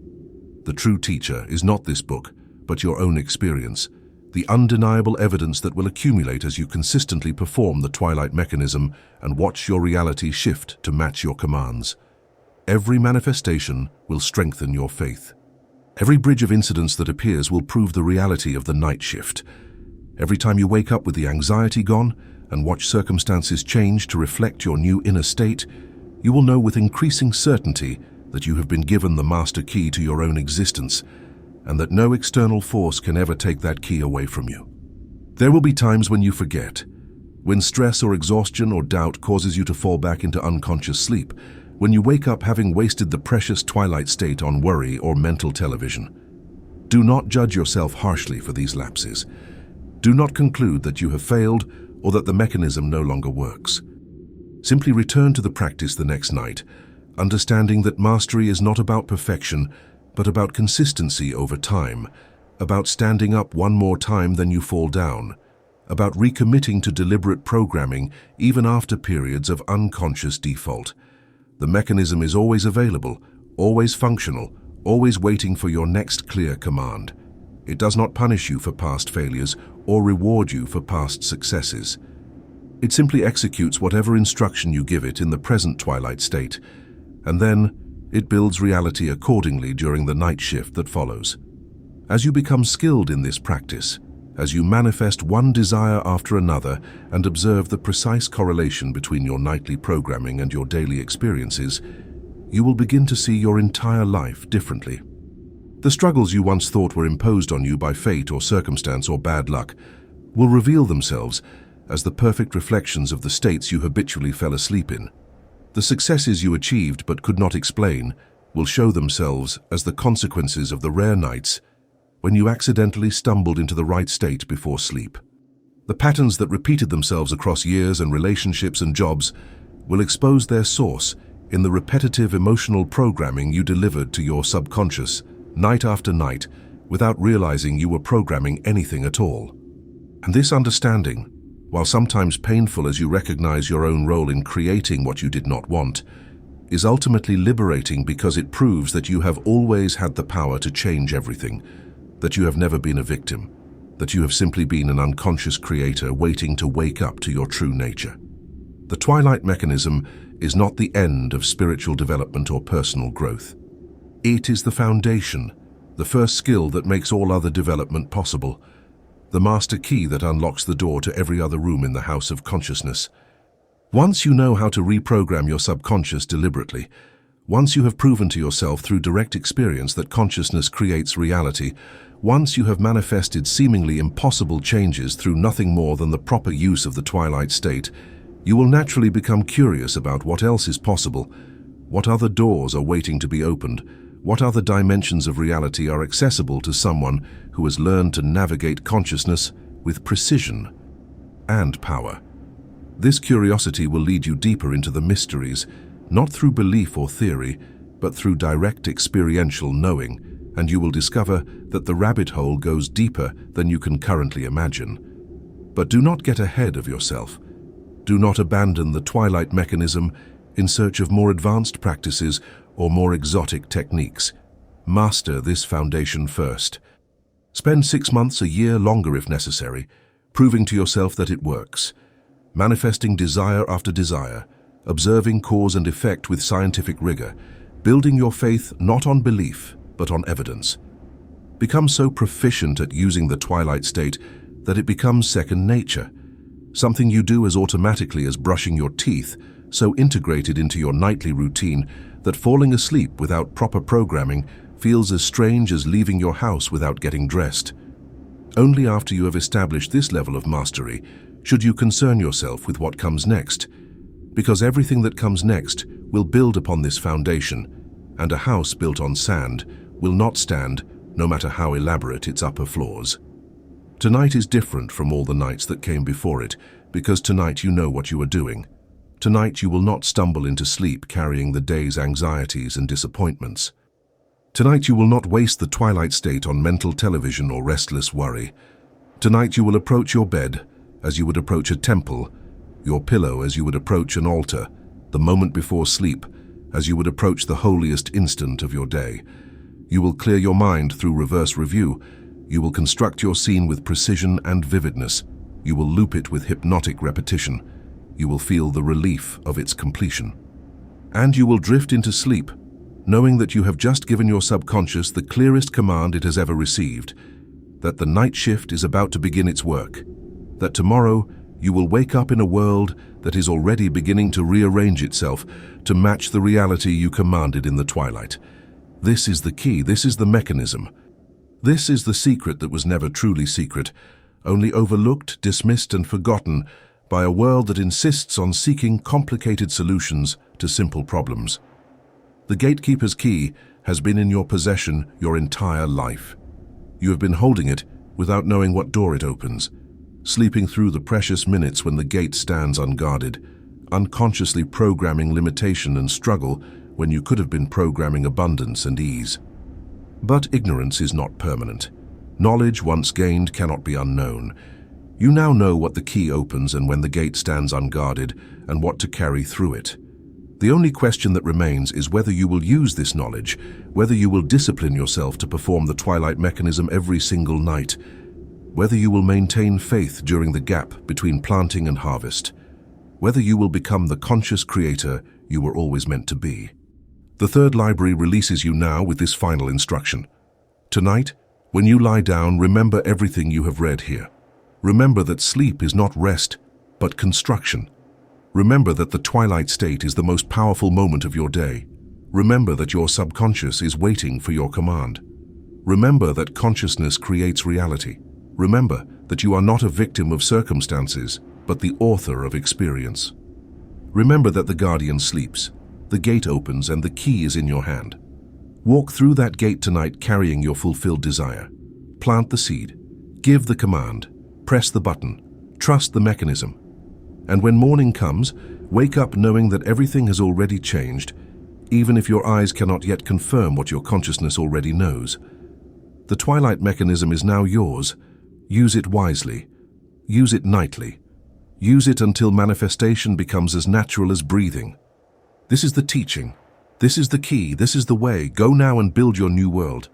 The true teacher is not this book, but your own experience, the undeniable evidence that will accumulate as you consistently perform the Twilight mechanism and watch your reality shift to match your commands. Every manifestation will strengthen your faith. Every bridge of incidents that appears will prove the reality of the night shift. Every time you wake up with the anxiety gone and watch circumstances change to reflect your new inner state, you will know with increasing certainty that you have been given the master key to your own existence, and that no external force can ever take that key away from you. There will be times when you forget, when stress or exhaustion or doubt causes you to fall back into unconscious sleep, when you wake up having wasted the precious twilight state on worry or mental television. Do not judge yourself harshly for these lapses. Do not conclude that you have failed or that the mechanism no longer works. Simply return to the practice the next night, understanding that mastery is not about perfection, but about consistency over time, about standing up one more time than you fall down, about recommitting to deliberate programming even after periods of unconscious default. The mechanism is always available, always functional, always waiting for your next clear command. It does not punish you for past failures or reward you for past successes. It simply executes whatever instruction you give it in the present twilight state, and then it builds reality accordingly during the night shift that follows. As you become skilled in this practice, as you manifest one desire after another and observe the precise correlation between your nightly programming and your daily experiences, you will begin to see your entire life differently. The struggles you once thought were imposed on you by fate or circumstance or bad luck will reveal themselves as the perfect reflections of the states you habitually fell asleep in. The successes you achieved but could not explain will show themselves as the consequences of the rare nights when you accidentally stumbled into the right state before sleep. The patterns that repeated themselves across years and relationships and jobs will expose their source in the repetitive emotional programming you delivered to your subconscious night after night without realizing you were programming anything at all. And this understanding, while sometimes painful as you recognize your own role in creating what you did not want, is ultimately liberating because it proves that you have always had the power to change everything, that you have never been a victim, that you have simply been an unconscious creator waiting to wake up to your true nature. The Twilight mechanism is not the end of spiritual development or personal growth. It is the foundation, the first skill that makes all other development possible, the master key that unlocks the door to every other room in the house of consciousness. Once you know how to reprogram your subconscious deliberately, once you have proven to yourself through direct experience that consciousness creates reality, once you have manifested seemingly impossible changes through nothing more than the proper use of the Twilight State, you will naturally become curious about what else is possible, what other doors are waiting to be opened, what other dimensions of reality are accessible to someone who has learned to navigate consciousness with precision and power. This curiosity will lead you deeper into the mysteries, not through belief or theory, but through direct experiential knowing, and you will discover that the rabbit hole goes deeper than you can currently imagine. But do not get ahead of yourself. Do not abandon the Twilight mechanism in search of more advanced practices or more exotic techniques. Master this foundation first. Spend 6 months, a year, longer if necessary, proving to yourself that it works. Manifesting desire after desire, observing cause and effect with scientific rigor, building your faith not on belief, but on evidence. Become so proficient at using the Twilight State that it becomes second nature, something you do as automatically as brushing your teeth, so integrated into your nightly routine that falling asleep without proper programming feels as strange as leaving your house without getting dressed. Only after you have established this level of mastery should you concern yourself with what comes next, because everything that comes next will build upon this foundation, and a house built on sand will not stand no matter how elaborate its upper floors. Tonight is different from all the nights that came before it, because tonight you know what you are doing. Tonight you will not stumble into sleep carrying the day's anxieties and disappointments. Tonight you will not waste the Twilight State on mental television or restless worry. Tonight you will approach your bed as you would approach a temple, your pillow as you would approach an altar, the moment before sleep as you would approach the holiest instant of your day. You will clear your mind through reverse review. You will construct your scene with precision and vividness. You will loop it with hypnotic repetition. You will feel the relief of its completion. And you will drift into sleep, knowing that you have just given your subconscious the clearest command it has ever received, that the night shift is about to begin its work, that tomorrow you will wake up in a world that is already beginning to rearrange itself to match the reality you commanded in the twilight. This is the key, this is the mechanism. This is the secret that was never truly secret, only overlooked, dismissed, and forgotten by a world that insists on seeking complicated solutions to simple problems. The gatekeeper's key has been in your possession your entire life. You have been holding it without knowing what door it opens, sleeping through the precious minutes when the gate stands unguarded, unconsciously programming limitation and struggle when you could have been programming abundance and ease. But ignorance is not permanent. Knowledge once gained cannot be unknown. You now know what the key opens and when the gate stands unguarded, and what to carry through it. The only question that remains is whether you will use this knowledge, whether you will discipline yourself to perform the Twilight mechanism every single night, whether you will maintain faith during the gap between planting and harvest, whether you will become the conscious creator you were always meant to be. The third library releases you now with this final instruction. Tonight, when you lie down, remember everything you have read here. Remember that sleep is not rest, but construction. Remember that the Twilight State is the most powerful moment of your day. Remember that your subconscious is waiting for your command. Remember that consciousness creates reality. Remember that you are not a victim of circumstances, but the author of experience. Remember that the guardian sleeps, the gate opens, and the key is in your hand. Walk through that gate tonight carrying your fulfilled desire. Plant the seed, give the command, press the button, trust the mechanism. And when morning comes, wake up knowing that everything has already changed, even if your eyes cannot yet confirm what your consciousness already knows. The Twilight mechanism is now yours. Use it wisely. Use it nightly. Use it until manifestation becomes as natural as breathing. This is the teaching. This is the key. This is the way. Go now and build your new world.